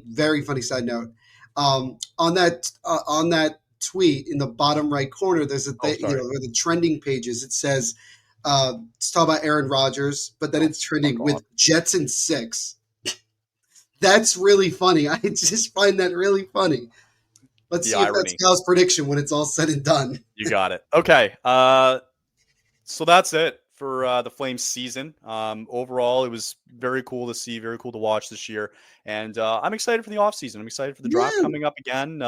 very funny side note, on that tweet in the bottom right corner, there's a thing, where the trending pages, it says, it's talking about Aaron Rodgers, but then it's trending with Jets and 6. That's really funny. I just find that really funny. Let's see if that's Cal's prediction when it's all said and done. You got it. Okay. So that's it for the Flames season. Overall, it was very cool to see, very cool to watch this year. And I'm excited for the offseason. I'm excited for the draft coming up again.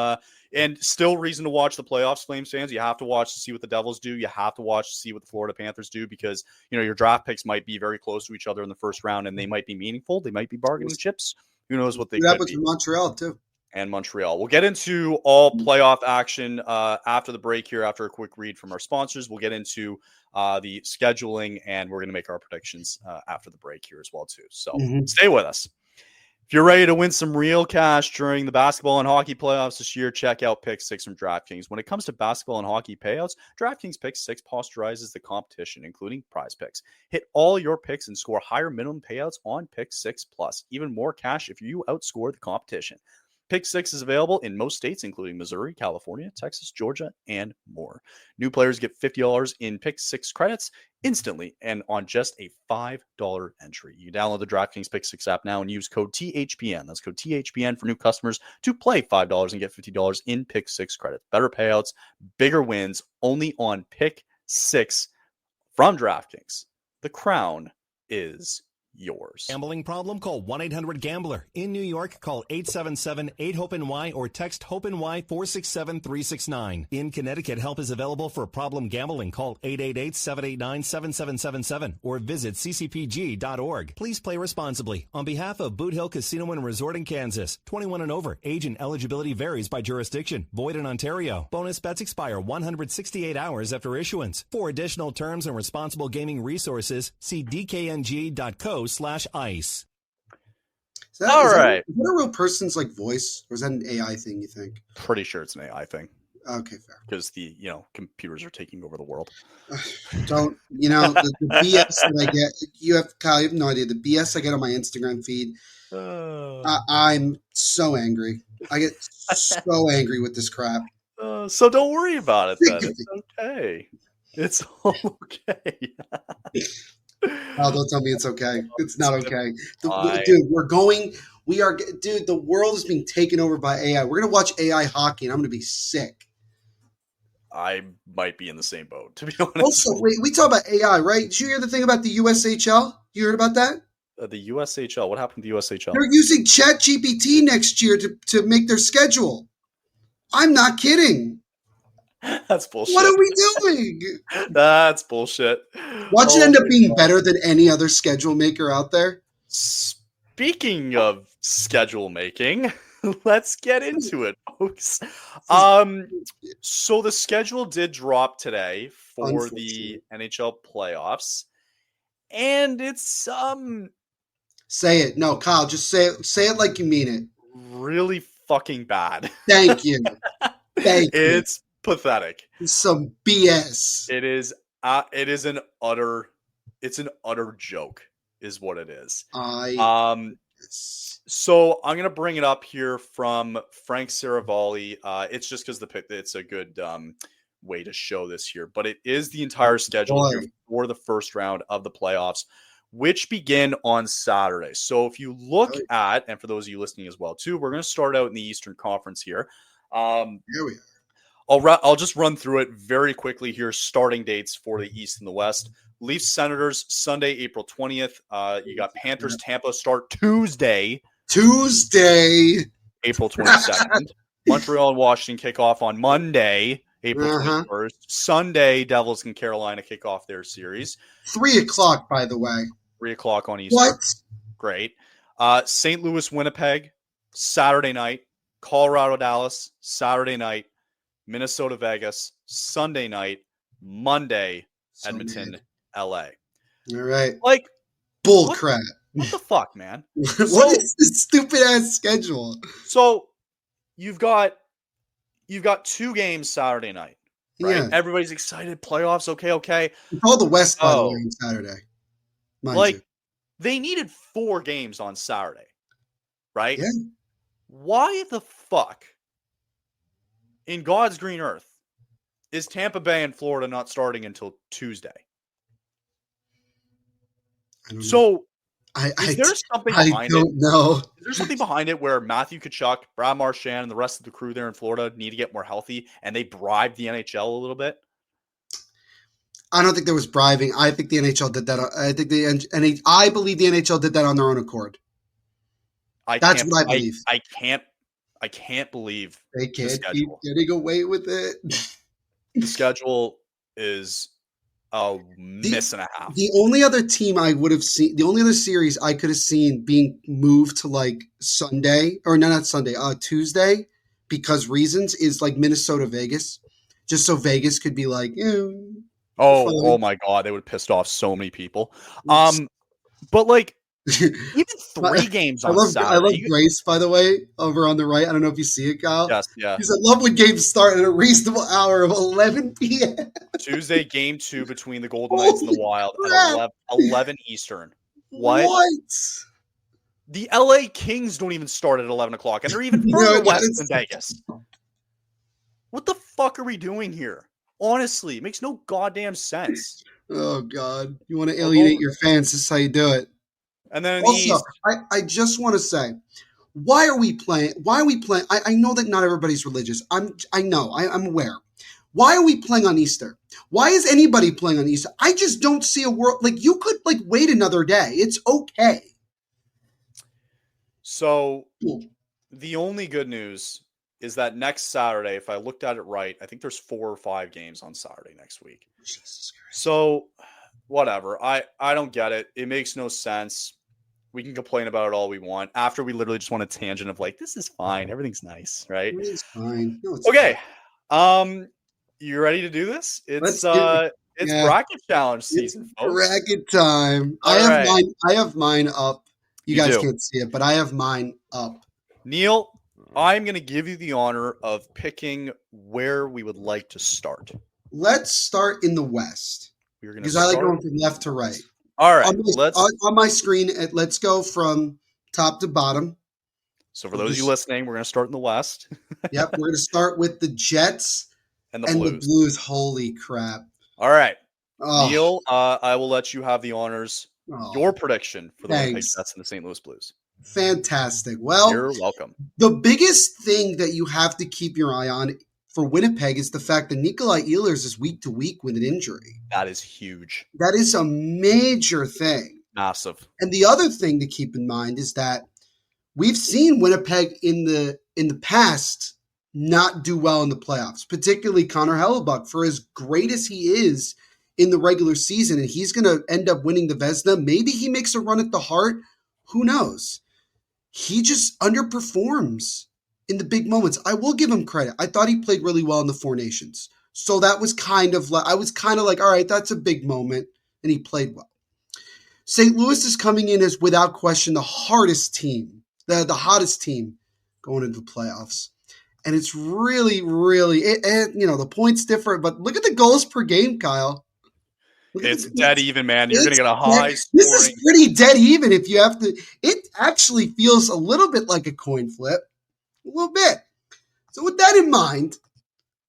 And still reason to watch the playoffs, Flames fans. You have to watch to see what the Devils do. You have to watch to see what the Florida Panthers do because, your draft picks might be very close to each other in the first round and they might be meaningful. They might be bargaining chips. Who knows what they could be. That was Montreal, too. And Montreal. We'll get into all playoff action after the break here, after a quick read from our sponsors. We'll get into the scheduling, and we're going to make our predictions after the break here as well, too. So stay with us. If you're ready to win some real cash during the basketball and hockey playoffs this year, check out Pick 6 from DraftKings. When it comes to basketball and hockey payouts, DraftKings Pick 6 posterizes the competition, including prize picks. Hit all your picks and score higher minimum payouts on Pick 6 Plus. Even more cash if you outscore the competition. Pick 6 is available in most states, including Missouri, California, Texas, Georgia, and more. New players get $50 in Pick 6 credits instantly and on just a $5 entry. You download the DraftKings Pick 6 app now and use code THPN. That's code THPN for new customers to play $5 and get $50 in Pick 6 credits. Better payouts, bigger wins, only on Pick 6 from DraftKings. The crown is yours. Gambling problem? Call 1-800-GAMBLER. In New York, call 877-8-HOPE-NY or text HOPE-NY 467-369. In Connecticut, help is available for problem gambling. Call 888-789-7777 or visit ccpg.org. Please play responsibly. On behalf of Boot Hill Casino and Resort in Kansas, 21 and over. Age and eligibility varies by jurisdiction. Void in Ontario. Bonus bets expire 168 hours after issuance. For additional terms and responsible gaming resources, see dkng.co/ice. Is that a real person's voice, or is that an AI thing, you think? Pretty sure it's an AI thing. Okay, fair. Because the computers are taking over the world. Don't the BS that I get? Kyle, you have no idea the BS I get on my Instagram feed. I'm so angry. I get so angry with this crap. So don't worry about it then. It's okay. It's all okay. Oh, don't tell me it's okay. It's not okay. Dude, dude, the world is being taken over by AI. We're going to watch AI hockey and I'm going to be sick. I might be in the same boat, to be honest. Also, wait, we talk about AI, right? Did you hear the thing about the USHL? You heard about that? The USHL. What happened to the USHL? They're using ChatGPT next year to make their schedule. I'm not kidding. That's bullshit. What are we doing? That's bullshit. Watch it end up being better than any other schedule maker out there. Speaking of schedule making, let's get into it, folks. So the schedule did drop today for the NHL playoffs, and it's Say it. No, Kyle, just say it. Say it like you mean it. Really fucking bad. Thank you. It's pathetic. It's some BS. It is an utter joke is what it is. So I'm gonna bring it up here from Frank Saravalli. It's just because it's a good way to show this here, but it is the entire schedule here for the first round of the playoffs, which begin on Saturday. So if you look at, and for those of you listening as well too, we're going to start out in the Eastern Conference here. Here we are. I'll just run through it very quickly here. Starting dates for the East and the West. Leafs Senators Sunday, April 20th. You got Panthers Tampa start Tuesday, April 22nd. Montreal and Washington kick off on Monday, April 21st. Sunday, Devils and Carolina kick off their series. 3:00, by the way. 3:00 on Eastern. What? Great. St. Louis, Winnipeg, Saturday night. Colorado, Dallas, Saturday night. Minnesota, Vegas, Sunday night. Monday, Edmonton, LA. All right. Like, bull crap. What the fuck, man? What is this stupid ass schedule? So you've got 2 games Saturday night, right? Yeah. Everybody's excited. Playoffs, okay. It's all the West by the way on Saturday. They needed 4 games on Saturday, right? Yeah. Why the fuck in God's green earth is Tampa Bay and Florida not starting until Tuesday? So is there something behind it? I don't know. Is there something behind it where Matthew Tkachuk, Brad Marchand, and the rest of the crew there in Florida need to get more healthy and they bribe the NHL a little bit? I don't think there was bribing. I think the NHL did that. I believe the NHL did that on their own accord. That's what I believe. I can't believe they can't keep getting away with it. The schedule is a miss and a half. The only other team I would have seen, the only other series I could have seen being moved to like Sunday, or no, not Sunday, Tuesday, because reasons, is like Minnesota, Vegas, just so Vegas could be like, oh my God, they would have pissed off so many people. But like, even 3 games on Saturday. I love Grace, by the way, over on the right. I don't know if you see it, Kyle. Yes, yeah. He said, love when games start at a reasonable hour of 11 p.m. Tuesday, game 2 between the Golden Knights and the Wild at 11 Eastern. What? The LA Kings don't even start at 11 o'clock, and they're even further west than Vegas. What the fuck are we doing here? Honestly, it makes no goddamn sense. Oh, God. You want to alienate your fans. This is how you do it. And then also, I just want to say, why are we playing? I know that not everybody's religious. I'm aware. Why are we playing on Easter? Why is anybody playing on Easter? I just don't see a world like you could like wait another day. It's okay. So the only good news is that next Saturday, if I looked at it right, I think there's 4 or 5 games on Saturday next week. Jesus Christ. So whatever. I don't get it. It makes no sense. We can complain about it all we want. After we literally just want a tangent of like, this is fine. Everything's nice, right? It's fine. No, it's okay. Fine. You ready to do this? It's bracket challenge season, folks. Bracket time. I have mine up. You guys can't see it, but I have mine up. Neil, I'm going to give you the honor of picking where we would like to start. Let's start in the West. We're going to Because I like start. going from left to right. All right. On my screen, let's go from top to bottom. So for those of you listening, we're going to start in the West. Yep. We're going to start with the Jets and the Blues. The Blues. Holy crap. All right. Oh. Neil, I will let you have the honors. Your prediction for the Winnipeg Jets and the St. Louis Blues. Fantastic. Well, you're welcome. The biggest thing that you have to keep your eye on for Winnipeg is the fact that Nikolai Ehlers is week to week with an injury. That is huge. That is a major thing. Massive. And the other thing to keep in mind is that we've seen Winnipeg in the past not do well in the playoffs, particularly Connor Hellebuck. For as great as he is in the regular season, and he's going to end up winning the Vezina. Maybe he makes a run at the Hart. Who knows? He just underperforms in the big moments. I will give him credit. I thought he played really well in the Four Nations. So that was kind of like, I was kind of like, all right, that's a big moment. And he played well. St. Louis is coming in as, without question, the hardest team, the hottest team going into the playoffs. And it's really, really, the points differ, but look at the goals per game, Kyle. It's dead even, man. You're going to get a high scoring. This is pretty dead even if you have to. It actually feels a little bit like a coin flip. A little bit. So with that in mind,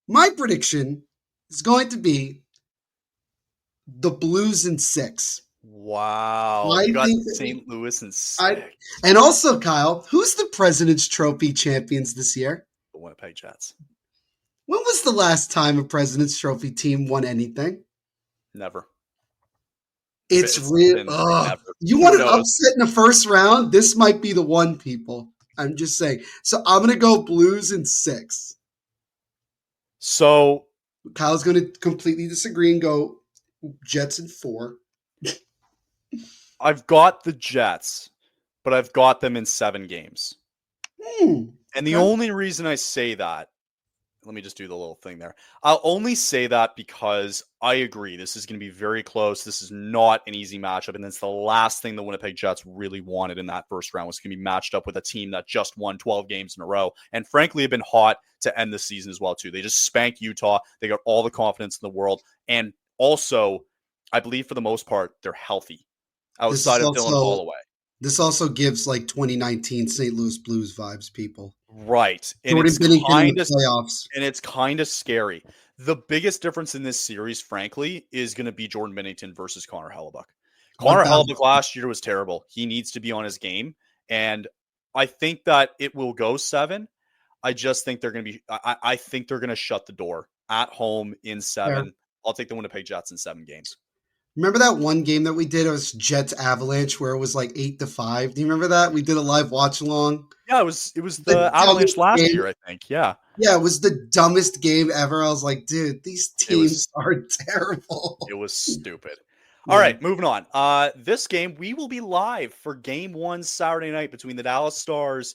my prediction is going to be the Blues in 6. Wow. You got St. Louis in 6. And also, Kyle, who's the President's Trophy champions this year? The Winnipeg Jets. When was the last time a President's Trophy team won anything? Never. It's real. You want an upset in the first round? This might be the one, people. I'm just saying. So I'm going to go Blues in 6. So Kyle's going to completely disagree and go Jets in 4. I've got the Jets, but I've got them in 7 games. And the only reason I say that, let me just do the little thing there. I'll only say that because I agree. This is going to be very close. This is not an easy matchup. And that's the last thing the Winnipeg Jets really wanted in that first round, was going to be matched up with a team that just won 12 games in a row. And frankly, have been hot to end the season as well, too. They just spanked Utah. They got all the confidence in the world. And also, I believe for the most part, they're healthy outside of Dylan Holloway. This also gives like 2019 St. Louis Blues vibes, people. Right. And it's kind of scary. The biggest difference in this series, frankly, is going to be Jordan Binnington versus Connor Hellebuck. Connor Hellebuck last year was terrible. He needs to be on his game. And I think that it will go 7. I just think they're going to be, I think they're going to shut the door at home in 7. Fair. I'll take the Winnipeg Jets in 7 games. Remember that one game that we did? It was Jets Avalanche, where it was like 8-5. Do you remember that? We did a live watch along. Yeah, it was the Avalanche last year, I think. Yeah. Yeah, it was the dumbest game ever. I was like, dude, these teams are terrible. It was stupid. All right, moving on. This game, we will be live for Game 1 Saturday night between the Dallas Stars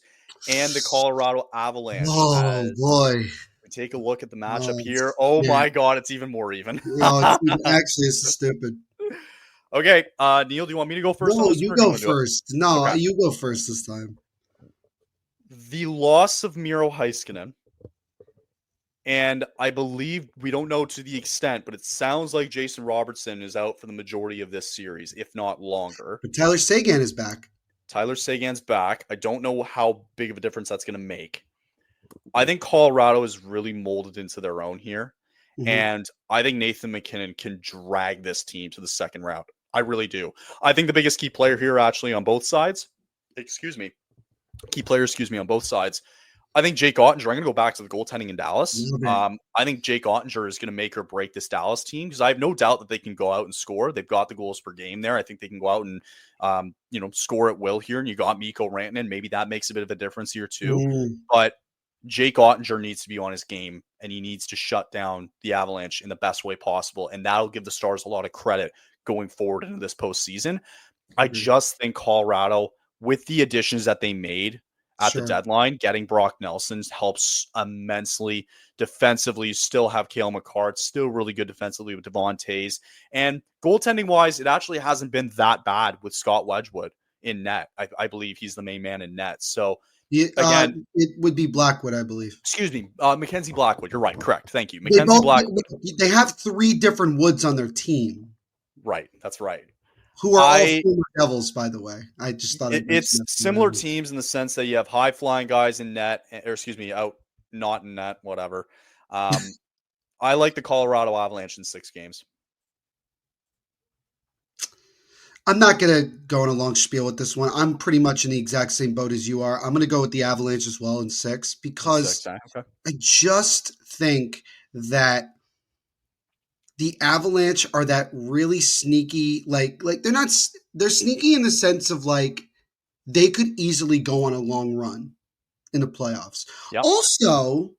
and the Colorado Avalanche. Oh, boy. Take a look at the matchup here. Oh, my God, it's even more even. Actually, it's stupid. Okay, Neil, do you want me to go first? No, you go first. No, okay. You go first this time. The loss of Miro Heiskanen, and I believe, we don't know to the extent, but it sounds like Jason Robertson is out for the majority of this series, if not longer. But Tyler Seguin is back. Tyler Seguin's back. I don't know how big of a difference that's going to make. I think Colorado is really molded into their own here. Mm-hmm. And I think Nathan McKinnon can drag this team to the second round. I really do. I think the biggest key player here actually on both sides, on both sides. I think Jake Ottinger, I'm going to go back to the goaltending in Dallas. Mm-hmm. I think Jake Ottinger is going to make or break this Dallas team, because I have no doubt that they can go out and score. They've got the goals per game there. I think they can go out and, score at will here. And you got Mikko Rantanen. Maybe that makes a bit of a difference here too. Mm-hmm. But Jake Ottinger needs to be on his game, and he needs to shut down the Avalanche in the best way possible. And that'll give the Stars a lot of credit going forward into this postseason. Mm-hmm. I just think Colorado, with the additions that they made at the deadline, getting Brock Nelson helps immensely. Defensively, you still have Cale McCart, still really good defensively with Devon Toews. And goaltending-wise, it actually hasn't been that bad with Scott Wedgwood in net. I believe he's the main man in net. So Yeah, again, it would be Blackwood, I believe. excuse me, Mackenzie Blackwood. You're right. Correct. Thank you. They Mackenzie both Blackwood. they have 3 different Woods on their team, Right. That's right. who are all former Devils, by the way. I just thought it's similar teams in the sense that you have high flying guys in net, or excuse me, out not in net, whatever. I like the Colorado Avalanche in 6 games. I'm not going to go on a long spiel with this one. I'm pretty much in the exact same boat as you are. I'm going to go with the Avalanche as well in 6 because Okay. I just think that the Avalanche are that really sneaky, like they're sneaky in the sense of like they could easily go on a long run in the playoffs. Yep. Also,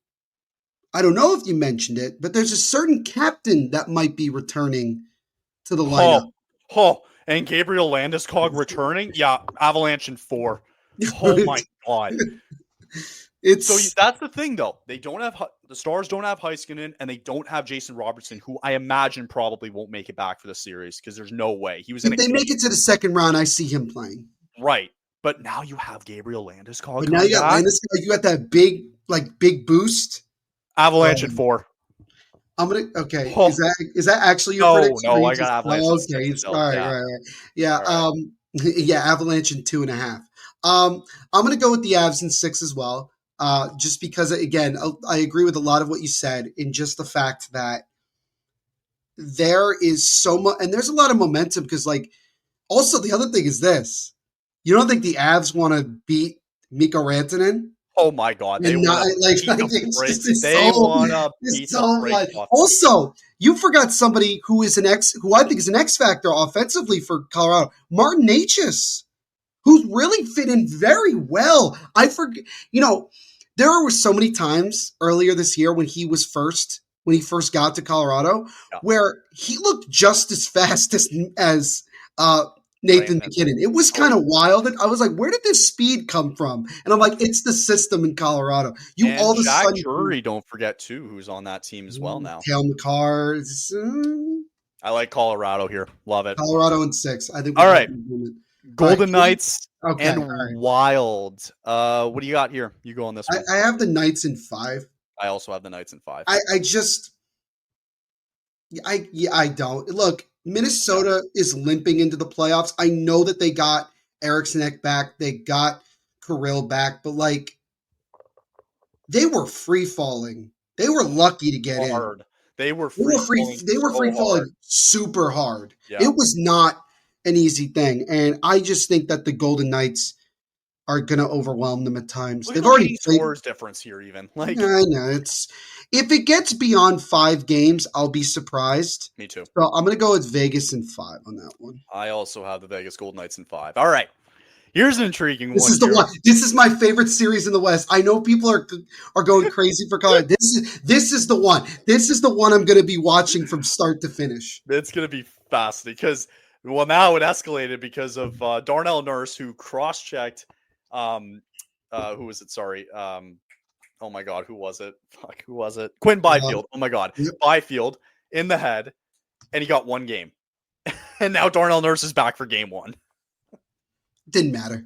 I don't know if you mentioned it, but there's a certain captain that might be returning to the lineup. And Gabriel Landeskog returning? Yeah, Avalanche in 4. Oh my God. So that's the thing, though. They don't have the Stars don't have Heiskanen, and they don't have Jason Robertson, who I imagine probably won't make it back for the series because there's no way he was. If they make it to the second round, I see him playing. Right, but now you have Gabriel Landeskog. But now you got Landeskog. You got that big boost. Avalanche in 4. I'm gonna okay. Is that actually your prediction? No, I got Avalanche. Okay, all right. Yeah, right. Yeah, Avalanche in 2.5. I'm gonna go with the Avs in 6 as well. Just because, again, I agree with a lot of what you said in just the fact that there is so much, and there's a lot of momentum because, like, also the other thing is this: you don't think the Avs want to beat Mikko Rantanen? Oh my God! They want to beat the Also, you forgot somebody who I think is an X factor offensively for Colorado, Martin Necas, who's really fit in very well. I forget, there were so many times earlier this year when he first got to Colorado, where he looked just as fast as Nathan McKinnon. It was kind of wild. And I was like, where did this speed come from? And I'm like, it's the system in Colorado. Jack Drury, don't forget, too, who's on that team as well now. Cale Makar. I like Colorado here. Love it. Colorado in 6. I think. All right. Golden Knights and Wild. What do you got here? You go on this one. I have the Knights in 5. I also have the Knights in 5. I don't. Look, Minnesota is limping into the playoffs. I know that they got Eriksson back. They got Kirill back. But, like, they were free-falling. They were lucky to get in. They were free-falling super hard. Yeah. It was not an easy thing. And I just think that the Golden Knights are going to overwhelm them at times. They've already played scores difference here even. Like, I know. If it gets beyond 5 games, I'll be surprised. Me too. So I'm going to go with Vegas in 5 on that one. I also have the Vegas Golden Knights in 5. All right. Here's an intriguing one. This is the one. This is my favorite series in the West. I know people are going crazy for Colorado. This is the one. This is the one I'm going to be watching from start to finish. It's going to be fascinating because, well, now it escalated because of Darnell Nurse, who cross-checked. Who was it? Sorry. Oh my God, who was it? Who was it? Quinn Byfield. Oh my God. Yep. Byfield in the head, and he got 1 game. And now Darnell Nurse is back for game 1. Didn't matter.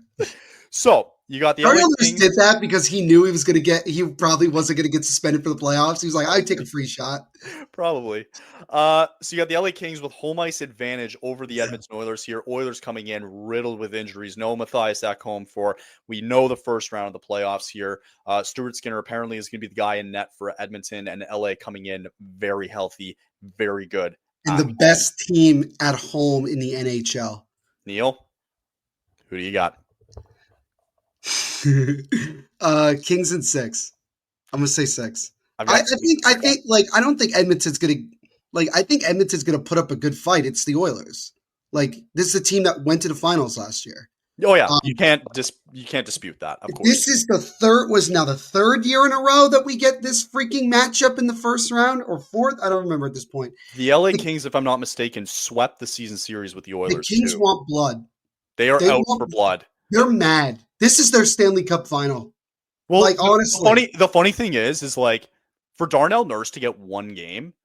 So you got the Darnell Nurse did that because he knew he probably wasn't gonna get suspended for the playoffs. He was like, I'd take a free shot. Probably. So you got the LA Kings with home ice advantage over the Edmonton Oilers here. Oilers coming in riddled with injuries. No Matthias Ekholm for, we know, the first round of the playoffs here. Stuart Skinner apparently is going to be the guy in net for Edmonton, and LA coming in very healthy, very good. And the best team at home in the NHL. Neil, who do you got? Kings in 6. I'm gonna say 6. I don't think Edmonton's gonna put up a good fight. It's the Oilers. Like, this is a team that went to the finals last year. Oh yeah, you can't dispute that. Of course, this is the third year in a row that we get this freaking matchup in the first round, or 4th. I don't remember at this point. The LA Kings, if I'm not mistaken, swept the season series with the Oilers. The Kings want blood. They are out for blood. They're mad. This is their Stanley Cup final. Well, like, honestly, the funny thing is like, for Darnell Nurse to get 1 game,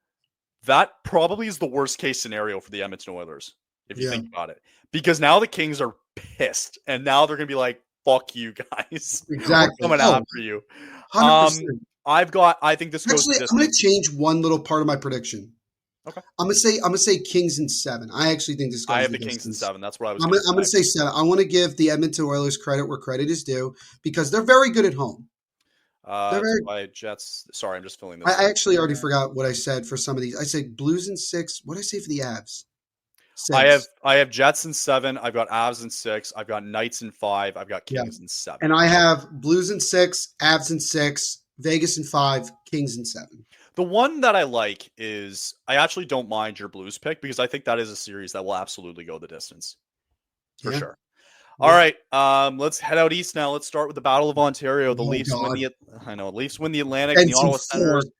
that probably is the worst case scenario for the Edmonton Oilers. if you think about it. Because now the Kings are pissed, and now they're going to be like, fuck you guys. Exactly. We're coming after you. 100%. I think this goes Actually, to I'm going to change one little part of my prediction. Okay. I'm gonna say Kings in 7. I actually think this goes. I have the distance. Kings in 7. That's what I was. I'm gonna say 7. I want to give the Edmonton Oilers credit where credit is due because they're very good at home. By Jets. Sorry, I'm just filling this. I actually already forgot what I said for some of these. I said Blues in 6. What did I say for the Avs? 6. I have Jets in 7. I've got Avs in 6. I've got Knights in 5. I've got Kings in 7. And I have Blues in 6, Avs in 6, Vegas in 5, Kings in 7. The one that I like is I actually don't mind your Blues pick because I think that is a series that will absolutely go the distance. For sure. All right, let's head out east now. Let's start with the Battle of Ontario. The Leafs win the Leafs win the Atlantic. And the Ottawa Senators.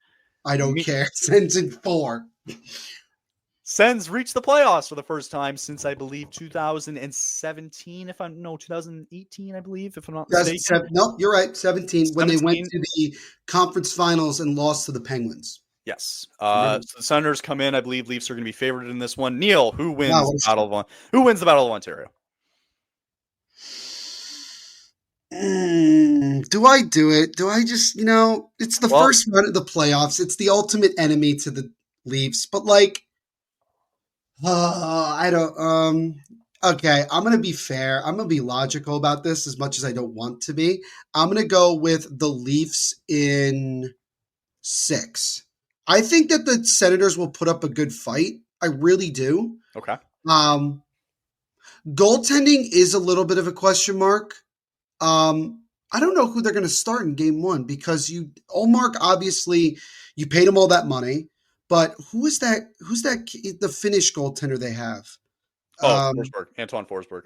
I don't care. Sens in 4. Sens reached the playoffs for the first time since I believe 2017. 2018, I believe, if I'm not mistaken. No, you're right. 17 when they went to the conference finals and lost to the Penguins. Yes. So the Senators come in. I believe Leafs are going to be favored in this one. Neil, who wins the Battle of Ontario? Do I do it? Do I just, it's the first run of the playoffs. It's the ultimate enemy to the Leafs. But I don't, okay, I'm going to be fair. I'm going to be logical about this as much as I don't want to be. I'm going to go with the Leafs in 6. I think that the Senators will put up a good fight. I really do. Okay. Goaltending is a little bit of a question mark. I don't know who they're going to start in game 1 because Ullmark, obviously you paid him all that money, but who's the Finnish goaltender they have? Forsberg, Anton Forsberg.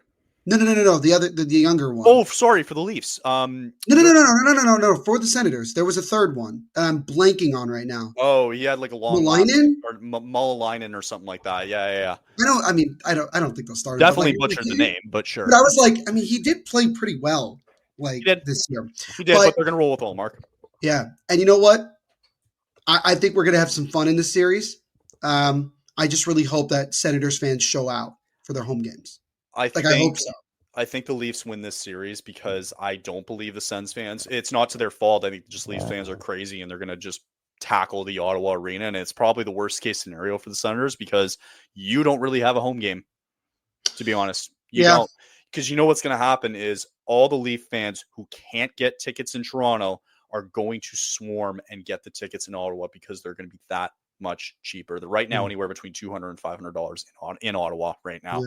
No. The younger one. Oh, sorry, for the Leafs. No. For the Senators, there was a third one. I'm blanking on right now. Oh, he had like a long Mullinainen or something like that. Yeah. I don't think they'll start. Definitely butchered the name, but sure. But I was like, he did play pretty well, this year. He did, but they're gonna roll with Ullmark. Yeah, and you know what? I think we're gonna have some fun in this series. I just really hope that Senators fans show out for their home games. I hope so. I think the Leafs win this series because I don't believe the Sens fans. It's not to their fault. I think just Leafs fans are crazy and they're going to just tackle the Ottawa arena. And it's probably the worst case scenario for the Senators because you don't really have a home game, to be honest. You don't. Because you know what's going to happen is all the Leaf fans who can't get tickets in Toronto are going to swarm and get the tickets in Ottawa because they're going to be that much cheaper. They're right now anywhere between $200 and $500 in Ottawa right now.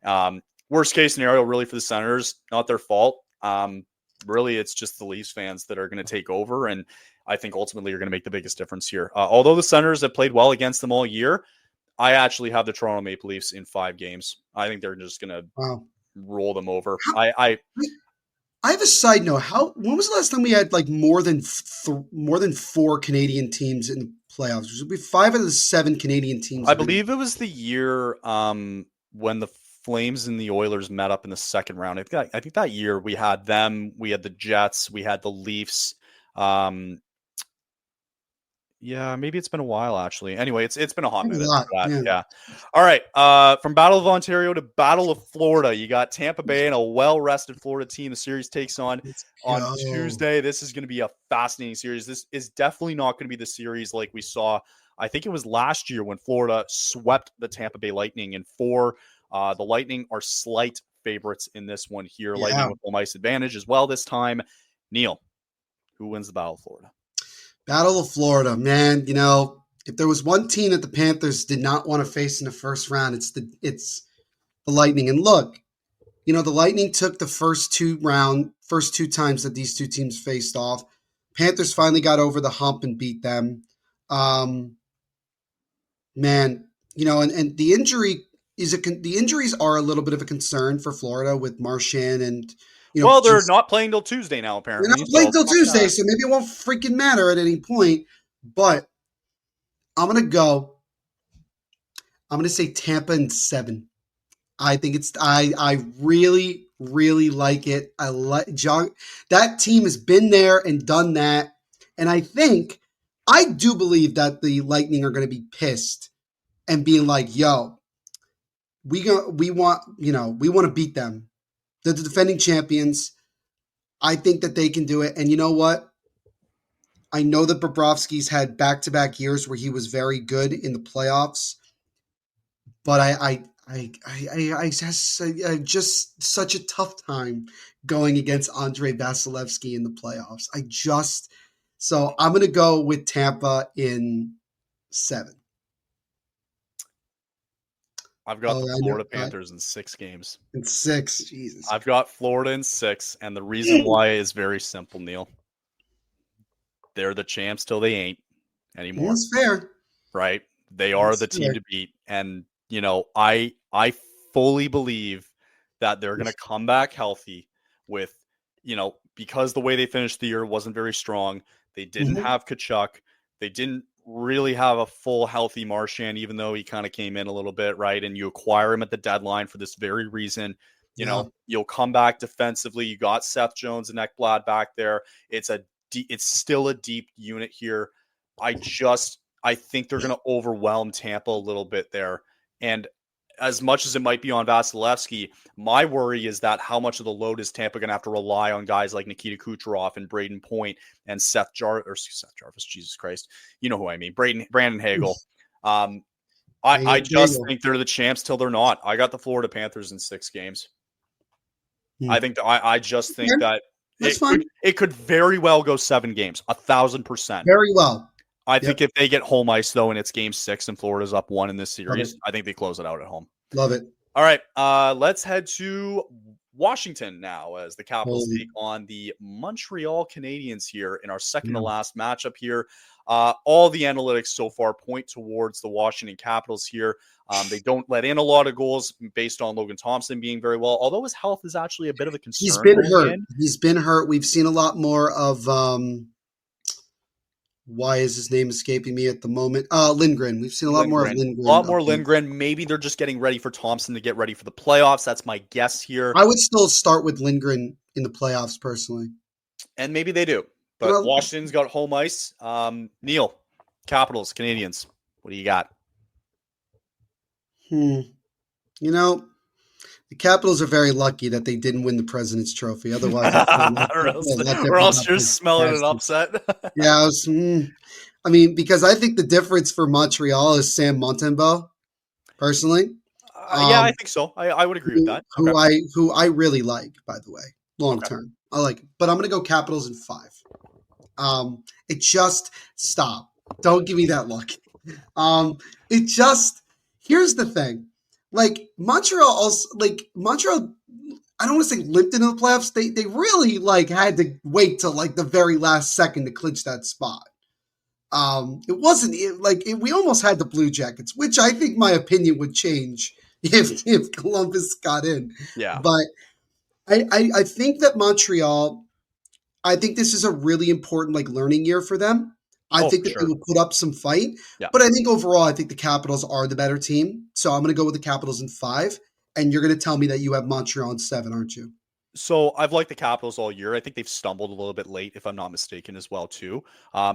Yeah. Worst case scenario, really, for the Senators, not their fault. Really, it's just the Leafs fans that are going to take over, and I think ultimately you're going to make the biggest difference here. Although the Senators have played well against them all year, I actually have the Toronto Maple Leafs in 5 games. I think they're just going to roll them over. I have a side note. When was the last time we had more than 4 Canadian teams in the playoffs? It would be 5 out of the 7 Canadian teams. I believe it was the year when the Flames and the Oilers met up in the second round. I think that year we had them, we had the Jets, we had the Leafs. Yeah, maybe it's been a while actually. Anyway, it's been a hot minute. Yeah. All right. From Battle of Ontario to Battle of Florida, you got Tampa Bay and a well-rested Florida team. The series takes on Tuesday. This is going to be a fascinating series. This is definitely not going to be the series like we saw. I think it was last year when Florida swept the Tampa Bay Lightning in 4. The Lightning are slight favorites in this one here. Yeah. Lightning with home ice advantage as well this time. Neil, who wins the Battle of Florida? Battle of Florida, man. If there was one team that the Panthers did not want to face in the first round, it's the Lightning. And look, the Lightning took the first two times that these two teams faced off. Panthers finally got over the hump and beat them. Man, and the injuries are a little bit of a concern for Florida with Marchand and. They're not playing till Tuesday now, apparently. They're not playing till Tuesday, so maybe it won't freaking matter at any point. But I'm going to say Tampa in 7. I think I really, really like it. I like John. That team has been there and done that. And I do believe that the Lightning are going to be pissed and being like, yo, we want to beat them. They're the defending champions. I think that they can do it. And you know what? I know that Bobrovsky's had back-to-back years where he was very good in the playoffs, but I just such a tough time going against Andrei Vasilevsky in the playoffs. So I'm going to go with Tampa in 7. I've got the Florida Panthers in 6 games. In 6, Jesus. I've got Florida in 6, and the reason why is very simple, Neil. They're the champs till they ain't anymore. That's fair. Right? They are the team to beat. And, I fully believe that they're going to come back healthy with, because the way they finished the year wasn't very strong. They didn't have Kachuk. They didn't really have a full healthy Marchand, even though he kind of came in a little bit, right? And you acquire him at the deadline for this very reason. You'll come back defensively. You got Seth Jones and Ekblad back there. It's still a deep unit here. I think they're going to overwhelm Tampa a little bit there. And as much as it might be on Vasilevsky, my worry is that how much of the load is Tampa going to have to rely on guys like Nikita Kucherov and Braden Point and Seth Jarvis, Jesus Christ. You know who I mean. Brandon Hagel. I just think they're the champs till they're not. I got the Florida Panthers in 6 games. I think I just think that it could very well go 7 games, 1,000%. Very well. I think if they get home ice, though, and it's game 6 and Florida's up 1 in this series, I think they close it out at home. Love it. All right. Let's head to Washington now as the Capitals take on the Montreal Canadiens here in our second to last matchup here. All the analytics so far point towards the Washington Capitals here. They don't let in a lot of goals based on Logan Thompson being very well, although his health is actually a bit of a concern. He's been hurt. We've seen a lot more of why is his name escaping me at the moment? Lindgren. We've seen a lot more of Lindgren. A lot more Lindgren. Maybe they're just getting ready for Thompson to get ready for the playoffs. That's my guess here. I would still start with Lindgren in the playoffs, personally. And maybe they do. But Washington's got home ice. Neil, Capitals, Canadiens. What do you got? The Capitals are very lucky that they didn't win the President's Trophy. Otherwise, or else you're smelling an upset. Yeah, because I think the difference for Montreal is Sam Montembeault, personally. Yeah, I think so. I would agree with that. Who I really like, by the way, long term. I like it. But I'm going to go Capitals in 5. It just stop. Don't give me that look. Here's the thing. Montreal, I don't want to say limped into the playoffs. They really had to wait till the very last second to clinch that spot. It wasn't we almost had the Blue Jackets, which I think my opinion would change if Columbus got in. Yeah. But I think that Montreal, I think this is a really important learning year for them. I think that they will put up some fight. Yeah. But I think overall, I think the Capitals are the better team. So I'm going to go with the Capitals in 5. And you're going to tell me that you have Montreal in 7, aren't you? So I've liked the Capitals all year. I think they've stumbled a little bit late, if I'm not mistaken, as well, too.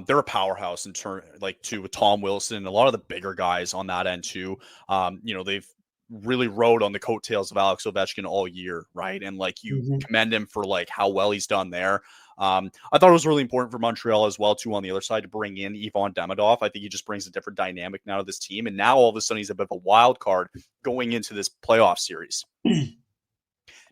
They're a powerhouse in turn, too, with Tom Wilson and a lot of the bigger guys on that end, too. They've really rode on the coattails of Alex Ovechkin all year, right? And you commend him for how well he's done there. I thought it was really important for Montreal as well, too, on the other side to bring in Ivan Demidov. I think he just brings a different dynamic now to this team. And now all of a sudden he's a bit of a wild card going into this playoff series.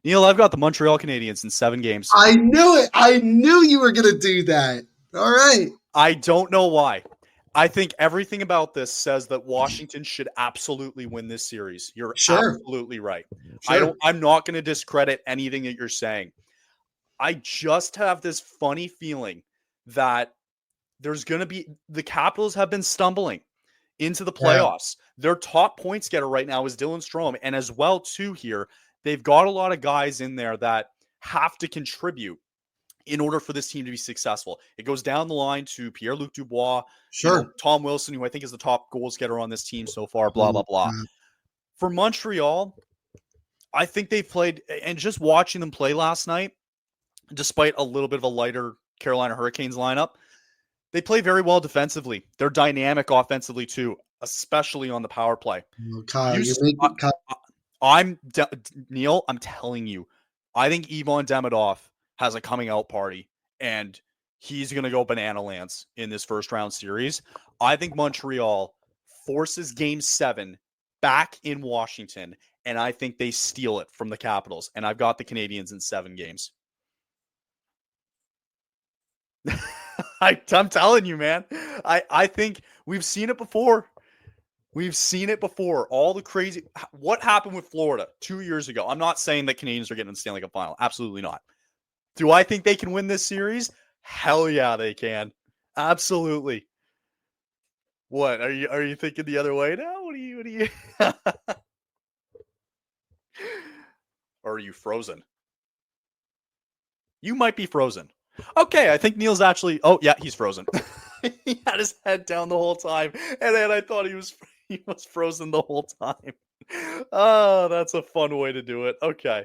Neil, I've got the Montreal Canadiens in 7 games. I knew it. I knew you were going to do that. All right. I don't know why. I think everything about this says that Washington should absolutely win this series. You're absolutely right. Sure. I'm not going to discredit anything that you're saying. I just have this funny feeling that there's going to be the Capitals have been stumbling into the playoffs. Yeah. Their top points getter right now is Dylan Strome. And as well, too, here, they've got a lot of guys in there that have to contribute in order for this team to be successful. It goes down the line to Pierre-Luc Dubois, Tom Wilson, who I think is the top goals getter on this team so far, blah, blah, blah. For Montreal, I think they've played, and just watching them play last night, despite a little bit of a lighter Carolina Hurricanes lineup, they play very well defensively. They're dynamic offensively too, especially on the power play. Kyle, Neil, I'm telling you, I think Ivan Demidov has a coming out party, and he's going to go banana lands in this first round series. I think Montreal forces Game 7 back in Washington, and I think they steal it from the Capitals. And I've got the Canadiens in 7 games. I'm telling you, man. I think we've seen it before. We've seen it before. All the crazy. What happened with Florida 2 years ago? I'm not saying that Canadians are getting in the Stanley Cup final. Absolutely not. Do I think they can win this series? Hell yeah, they can. Absolutely. What are you thinking the other way now? What are you? Or are you frozen? You might be frozen. Okay, I think Neil's actually. Oh yeah, he's frozen. He had his head down the whole time, and then I thought he was frozen the whole time. Oh, that's a fun way to do it. Okay,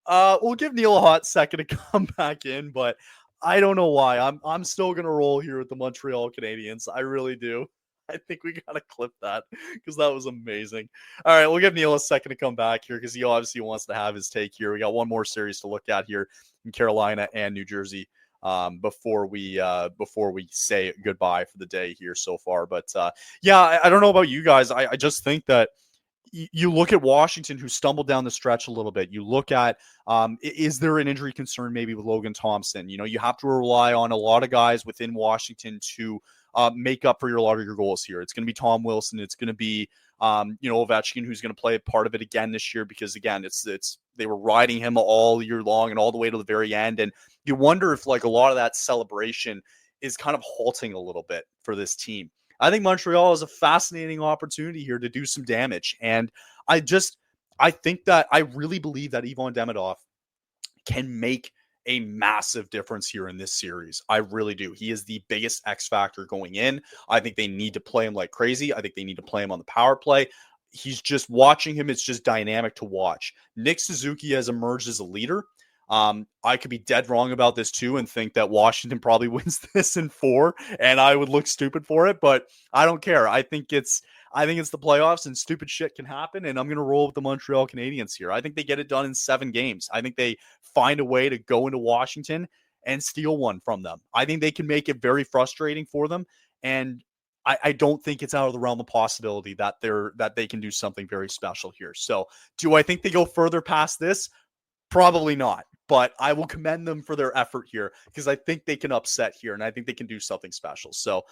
we'll give Neil a hot second to come back in, but I don't know why. I'm still gonna roll here with the Montreal Canadiens. I really do. I think we gotta clip that because that was amazing. All right, we'll give Neil a second to come back here because he obviously wants to have his take here. We got one more series to look at here in Carolina and New Jersey before we say goodbye for the day here so far. But yeah, I don't know about you guys. I just think that you look at Washington, who stumbled down the stretch a little bit. You look at, is there an injury concern maybe with Logan Thompson? You know, you have to rely on a lot of guys within Washington to make up for a lot of your goals here. It's going to be Tom Wilson. It's going to be, Ovechkin, who's going to play a part of it again this year because, again, it's they were riding him all year long and all the way to the very end. And you wonder if, like, a lot of that celebration is kind of halting a little bit for this team. I think Montreal is a fascinating opportunity here to do some damage. And I think that I really believe that Ivan Demidov can make a massive difference here in this series. I really do. He is the biggest X factor going in. I think they need to play him like crazy. I think they need to play him on the power play. He's just watching him. It's just dynamic to watch. Nick Suzuki has emerged as a leader. I could be dead wrong about this too and think that Washington probably wins this in 4 and I would look stupid for it, but I don't care. I think it's the playoffs and stupid shit can happen, and I'm going to roll with the Montreal Canadiens here. I think they get it done in 7 games. I think they find a way to go into Washington and steal one from them. I think they can make it very frustrating for them, and I don't think it's out of the realm of possibility that they can do something very special here. So do I think they go further past this? Probably not, but I will commend them for their effort here because I think they can upset here and I think they can do something special. So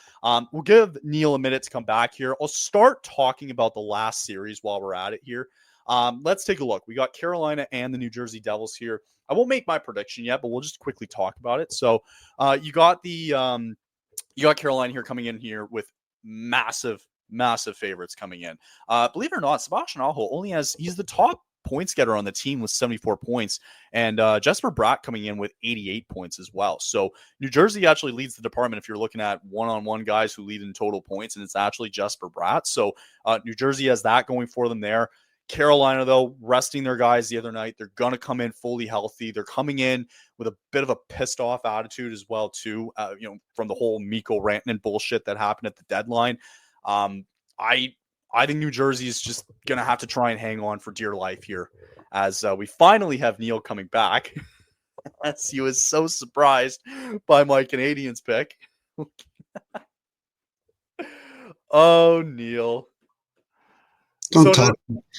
we'll give Neil a minute to come back here. I'll start talking about the last series while we're at it here. Let's take a look. We got Carolina and the New Jersey Devils here. I won't make my prediction yet, but we'll just quickly talk about it. So you got Carolina here coming in here with massive favorites coming in. Believe it or not, Sebastian Aho he's the top points getter on the team with 74 points, and Jesper Bratt coming in with 88 points as well. So New Jersey actually leads the department if you're looking at one-on-one guys who lead in total points, and it's actually Jesper Bratt. So New Jersey has that going for them there. Carolina, though, resting their guys the other night. They're going to come in fully healthy. They're coming in with a bit of a pissed off attitude as well, too, from the whole Mikko Rantanen bullshit that happened at the deadline. I think New Jersey is just going to have to try and hang on for dear life here as we finally have Neil coming back. As he was so surprised by my Canadiens pick. Oh, Neil. Don't talk.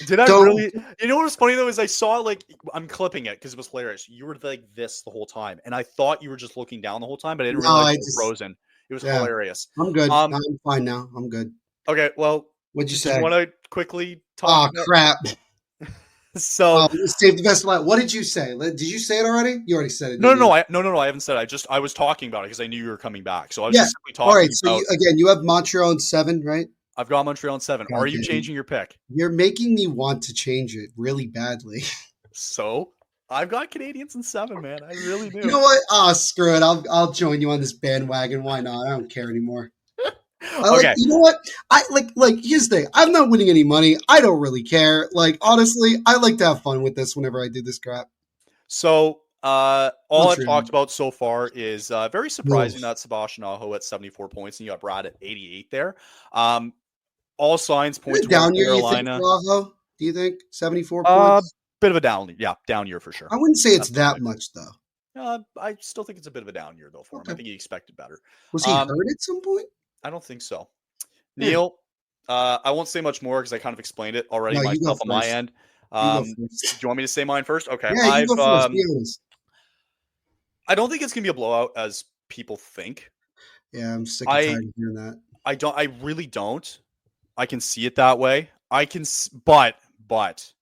Did I really? You know what was funny, though, is I saw, like, I'm clipping it because it was hilarious. You were like this the whole time, and I thought you were just looking down the whole time, but I didn't realize you were frozen. It was hilarious. I'm good. I'm fine now. I'm good. Okay, well, what'd you say? You want to quickly talk? Oh, crap. So save the best life. What did you say? Did you say it already? You already said it. No, I haven't said it. I was talking about it because I knew you were coming back. So I was just simply talking. All right. So you have Montreal in 7, right? I've got Montreal in 7. Are you changing your pick? You're making me want to change it really badly. So I've got Canadiens in 7, man. I really do. You know what? Oh, screw it. I'll join you on this bandwagon. Why not? I don't care anymore. Okay. You know what? I like here's the thing. I'm not winning any money. I don't really care. Like, honestly, I like to have fun with this whenever I do this crap. So all I've talked about so far is very surprising that Sebastian Aho at 74 points and you got Brad at 88 there. All signs point to Carolina. Do do you think? 74 Uh, points? bit of a down year for sure. I wouldn't say it's that Absolutely. much, though. I still think it's a bit of a down year though for him. I Okay. think he expected better. Was he Um, hurt at some point? I don't think so. Yeah. Neil, I won't say much more because I kind of explained it already No, you go myself on my first. end. You go Do first. you want me to say mine first? Okay, Yeah, you go first. Be honest. I don't think it's gonna be a blowout as people think. Yeah, I'm sick and I tired of hearing that. I really don't. I can see it that way. But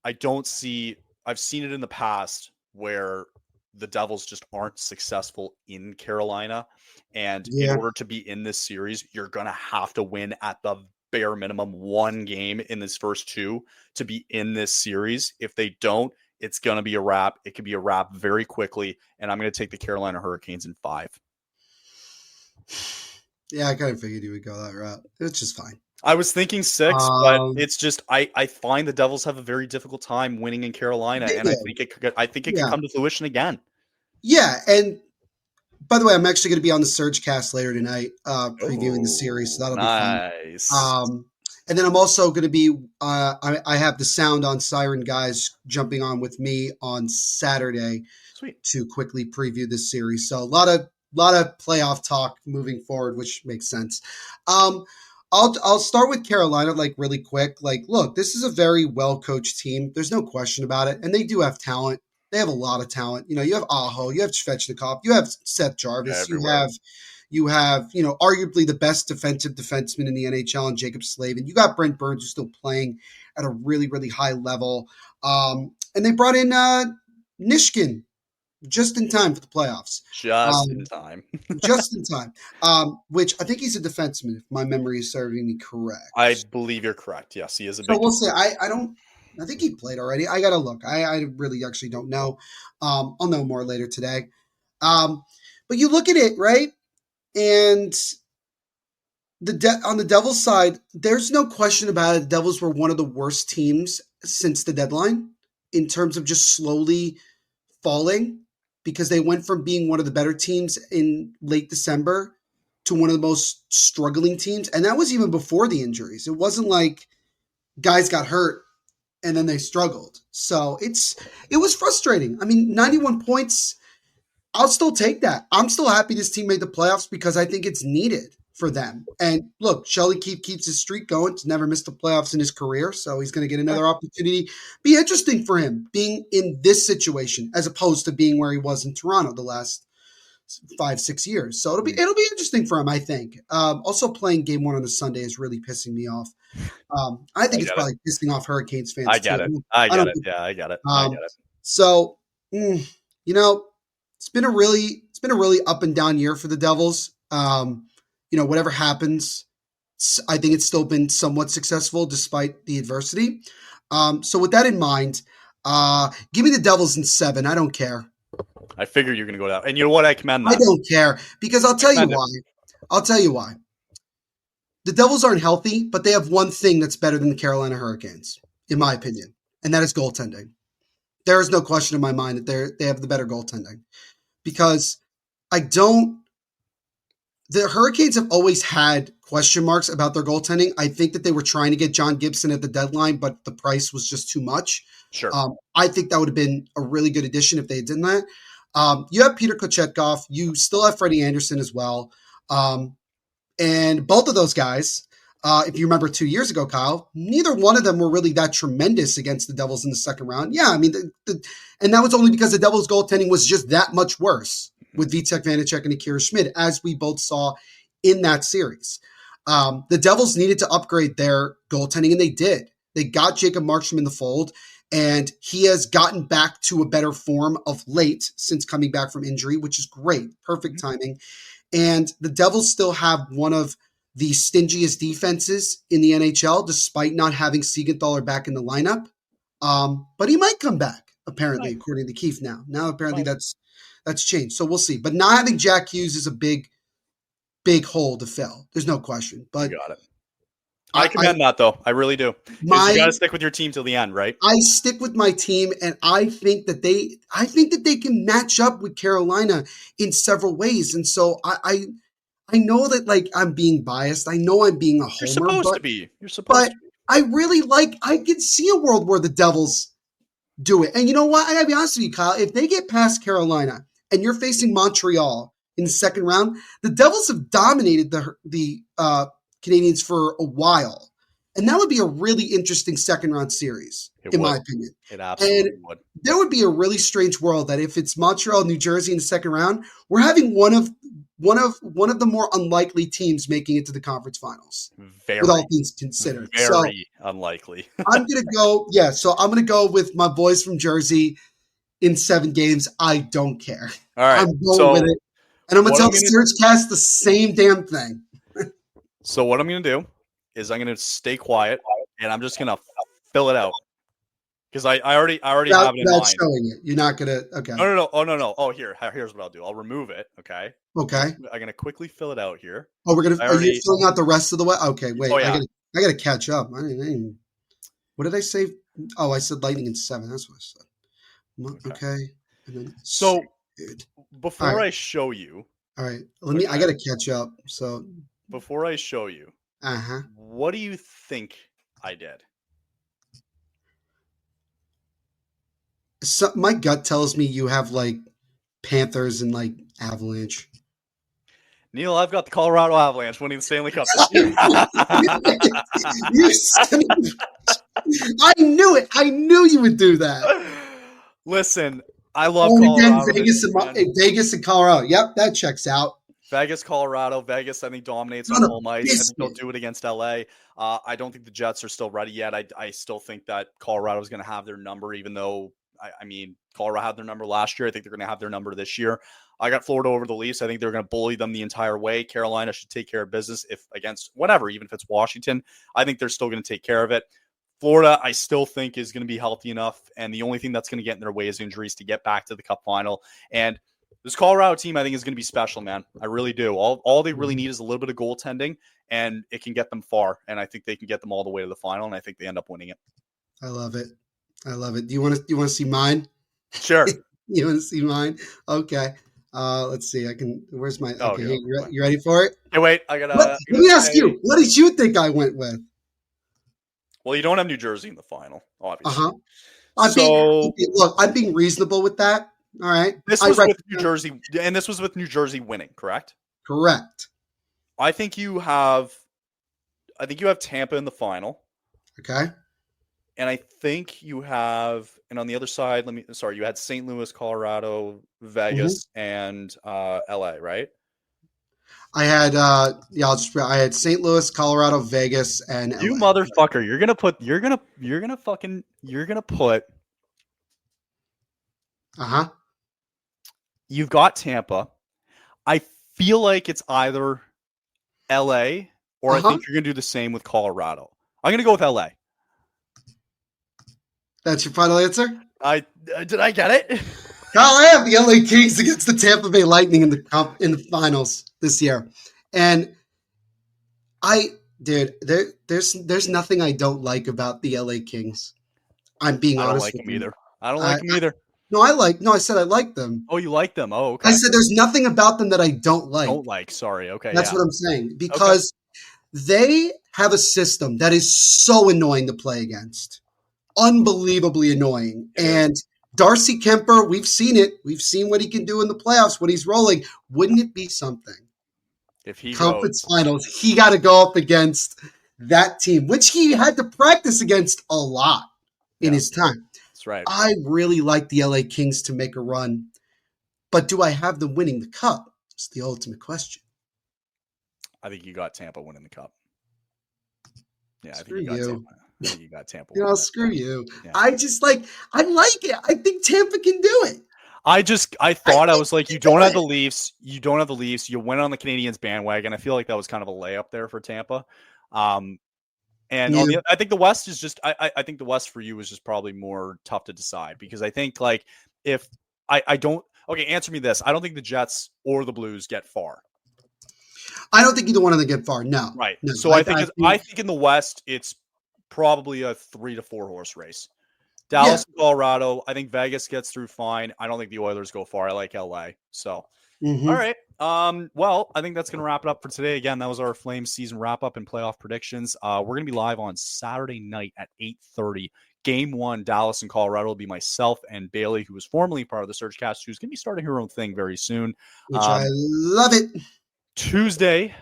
I don't see. I've seen it in the past where the Devils just aren't successful in Carolina, and in Yeah. order to be in this series, you're gonna have to win at the bare minimum one game in this first two to be in this series. If they don't, it's gonna be a wrap. It could be a wrap very quickly, and I'm gonna take the Carolina Hurricanes in 5. Yeah, I kind of figured you would go that route. It's just fine. I was thinking 6, but Um, it's just I find the Devils have a very difficult time winning in Carolina, They and I do. think it could Yeah. come to fruition again. Yeah, and by the way, I'm actually going to be on the Surge Cast later tonight, previewing the series, so Oh, that'll be fun. nice. And then I'm also going to be, I have the Sound on Siren guys jumping on with me on Saturday Sweet. to quickly preview this series. So a lot of playoff talk moving forward, which makes sense. I'll start with Carolina, like really quick. Like, look, this is a very well coached team. There's no question about it, and they do have talent. They have a lot of talent. You know, you have Aho, you have Svechnikov, you have Seth Jarvis, Everywhere. you have, arguably the best defensive defenseman in the NHL and Jacob Slavin. You got Brent Burns, who's still playing at a really, really high level. And they brought in Nishkin just in time for the playoffs. Just in time. Just in time. Which I think he's a defenseman, if my memory is serving me correct. I believe you're correct. Yes, he is a big. So we'll see. I think he played already. I gotta look. I really actually don't know. I'll know more later today. But you look at it, right? And on the Devils side, there's no question about it. The Devils were one of the worst teams since the deadline in terms of just slowly falling, because they went from being one of the better teams in late December to one of the most struggling teams. And that was even before the injuries. It wasn't like guys got hurt and then they struggled. So it was frustrating. I mean, 91 points, I'll still take that. I'm still happy this team made the playoffs because I think it's needed for them. And look, Shelly keeps his streak going. He's never missed the playoffs in his career, so he's going to get another opportunity. Be interesting for him being in this situation as opposed to being where he was in Toronto the last 5-6 years. So it'll be interesting for him, I think. Also, playing game 1 on a Sunday is really pissing me off. I think it's probably pissing off Hurricanes fans. I get too. it. I get it. Yeah, I get it. I get it. So, it's been a really up and down year for the Devils. Whatever happens, I think it's still been somewhat successful despite the adversity. So with that in mind, give me the Devils in 7. I don't care. I figured you're going to go down. And you know what? I commend that. I don't care because I'll tell you why. I'll tell you why. The Devils aren't healthy, but they have one thing that's better than the Carolina Hurricanes, in my opinion, and that is goaltending. There is no question in my mind that they have the better goaltending, because the Hurricanes have always had question marks about their goaltending. I think that they were trying to get John Gibson at the deadline, but the price was just too much. Sure. I think that would have been a really good addition if they had done that. You have Peter Kochetkov. You still have Freddie Anderson as well. And both of those guys, if you remember 2 years ago, Kyle, neither one of them were really that tremendous against the Devils in the second round. Yeah, I mean, and that was only because the Devils' goaltending was just that much worse with Vitek Vanacek and Akira Schmid, as we both saw in that series. The Devils needed to upgrade their goaltending, and they did. They got Jacob Markstrom in the fold, and he has gotten back to a better form of late since coming back from injury, which is great. Perfect timing. And the Devils still have one of the stingiest defenses in the NHL, despite not having Siegenthaler back in the lineup. But he might come back, apparently, according to Keefe now. Now, apparently, that's changed. So we'll see. But not having Jack Hughes is a big hole to fill. There's no question. But you got it. I commend that, though. I really do. You got to stick with your team till the end, right? I stick with my team, and I think that they can match up with Carolina in several ways. And so I know that, like, I'm being biased. I know I'm being a homer. You're supposed to be. You're supposed to be. I can see a world where the Devils do it. And you know what? I gotta be honest with you, Kyle. If they get past Carolina and you're facing Montreal in the second round, the Devils have dominated the Canadians for a while. And that would be a really interesting second round series, my opinion. It absolutely would. There would be a really strange world that if it's Montreal, New Jersey in the second round, we're having one of the more unlikely teams making it to the conference finals. Very, with all things considered. Very unlikely. I'm gonna go with my boys from Jersey in 7 games. I don't care. All right. I'm going with it. And I'm gonna tell SurgeCast the same damn thing. So what I'm gonna do is I'm gonna stay quiet and I'm just gonna fill it out. Because I already have it in mind. Showing it. You're not gonna. Okay. No. Oh no. Oh, here's what I'll do. I'll remove it. Okay. Okay. I'm gonna quickly fill it out here. Oh, are you filling out the rest of the way? Okay. Wait. Oh, yeah. I gotta catch up. What did I say? Oh, I said Lightning in 7. That's what I said. Okay. And then, so before I show you. All right. I gotta catch up. So before I show you. What do you think I did? So my gut tells me you have like Panthers and like Avalanche. Neil, I've got the Colorado Avalanche winning the Stanley Cup. I knew it. I knew you would do that. Listen, I love Colorado. Again, Vegas and Colorado. Yep, that checks out. Vegas, Colorado. Vegas, I think, dominates on home ice. I think they'll do it against LA. I don't think the Jets are still ready yet. I still think that Colorado is going to have their number, even though, I mean, Colorado had their number last year. I think they're going to have their number this year. I got Florida over the Leafs. I think they're going to bully them the entire way. Carolina should take care of business against whatever, even if it's Washington. I think they're still going to take care of it. Florida, I still think, is going to be healthy enough. And the only thing that's going to get in their way is injuries to get back to the Cup final. And this Colorado team, I think, is going to be special, man. I really do. All they really need is a little bit of goaltending, and it can get them far. And I think they can get them all the way to the final, and I think they end up winning it. I love it. Do you want to see mine? Sure. You want to see mine? Okay. Let's see. Where's my? Oh, okay, you ready for it? Hey, wait. Let me ask you. What did you think I went with? Well, you don't have New Jersey in the final, obviously. I'm being reasonable with that. All right. This was with New Jersey, and this was with New Jersey winning, correct? Correct. I think you have Tampa in the final. Okay. And I think you have, and on the other side, you had St. Louis, Colorado, Vegas, and LA, right? I had I had St. Louis, Colorado, Vegas, and you LA. Motherfucker, you're gonna put You've got Tampa. I feel like it's either LA or I think you're going to do the same with Colorado. I'm going to go with LA. That's your final answer? Did I get it? Kyle, I have the LA Kings against the Tampa Bay Lightning in the finals this year. And there's nothing I don't like about the LA Kings. I'm being honest with you. I don't like them either. I said I like them. Oh, you like them? Oh, okay. I said there's nothing about them that I don't like. Sorry. Okay. That's what I'm saying. Because they have a system that is so annoying to play against. Unbelievably annoying. And Darcy Kemper, we've seen it. We've seen what he can do in the playoffs when he's rolling. Wouldn't it be something? If he conference finals, he got to go up against that team, which he had to practice against a lot in his time. That's right. I really like the LA Kings to make a run, but do I have them winning the cup? It's the ultimate question. I think you got Tampa winning the cup. Yeah, I think you got Tampa. Screw you. Yeah. I like it. I think Tampa can do it. I thought I was like, you don't have the Leafs. You went on the Canadiens bandwagon. I feel like that was kind of a layup there for Tampa. I think the West is just, I think the West for you is just probably more tough to decide because I think like if answer me this. I don't think the Jets or the Blues get far. I don't think either one of them get far. No. Right. No, so I think in the West, it's probably a 3 to 4 horse race. Dallas, Colorado. I think Vegas gets through fine. I don't think the Oilers go far. I like LA. So, all right. Well, I think that's going to wrap it up for today. Again, that was our Flames season wrap up and playoff predictions. We're going to be live on Saturday night at 8:30. Game 1, Dallas and Colorado will be myself and Bailey, who was formerly part of the Surgecast, who's going to be starting her own thing very soon. Which I love it. Tuesday,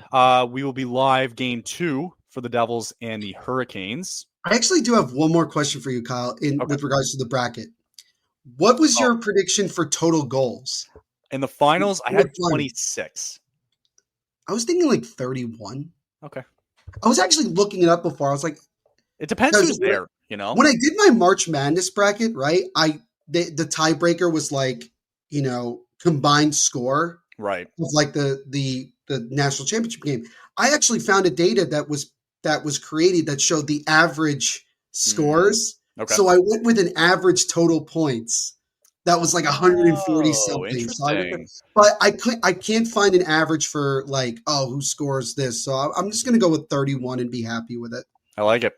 we will be live Game 2 for the Devils and the Hurricanes. I actually do have one more question for you, Kyle, with regards to the bracket. What was your prediction for total goals? In the finals, I had 26. I was thinking like 31. Okay. I was actually looking it up before. I was like, it depends who's there, you know? When I did my March Madness bracket, right, the tiebreaker was like, combined score. Right. Of like the national championship game. I actually found a data that was created that showed the average scores. Okay. So I went with an average total points. That was like 140 something. Interesting. But I can't find an average for like, who scores this. So I'm just going to go with 31 and be happy with it. I like it.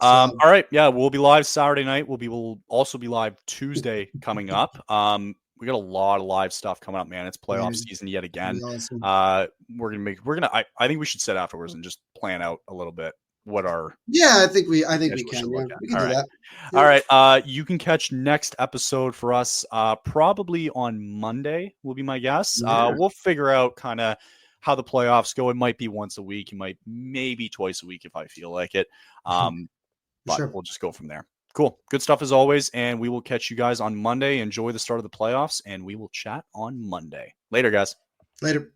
All right. Yeah, we'll be live Saturday night. We'll also be live Tuesday coming up. We got a lot of live stuff coming up, man. It's playoff season yet again. Awesome. I think we should sit afterwards and just plan out a little bit what our I think we can. Yeah. We can all do right. that. All right. You can catch next episode for us probably on Monday will be my guess. Yeah. We'll figure out kind of how the playoffs go. It might be once a week. It might maybe twice a week if I feel like it. But we'll just go from there. Cool. Good stuff as always. And we will catch you guys on Monday. Enjoy the start of the playoffs, and we will chat on Monday. Later, guys. Later.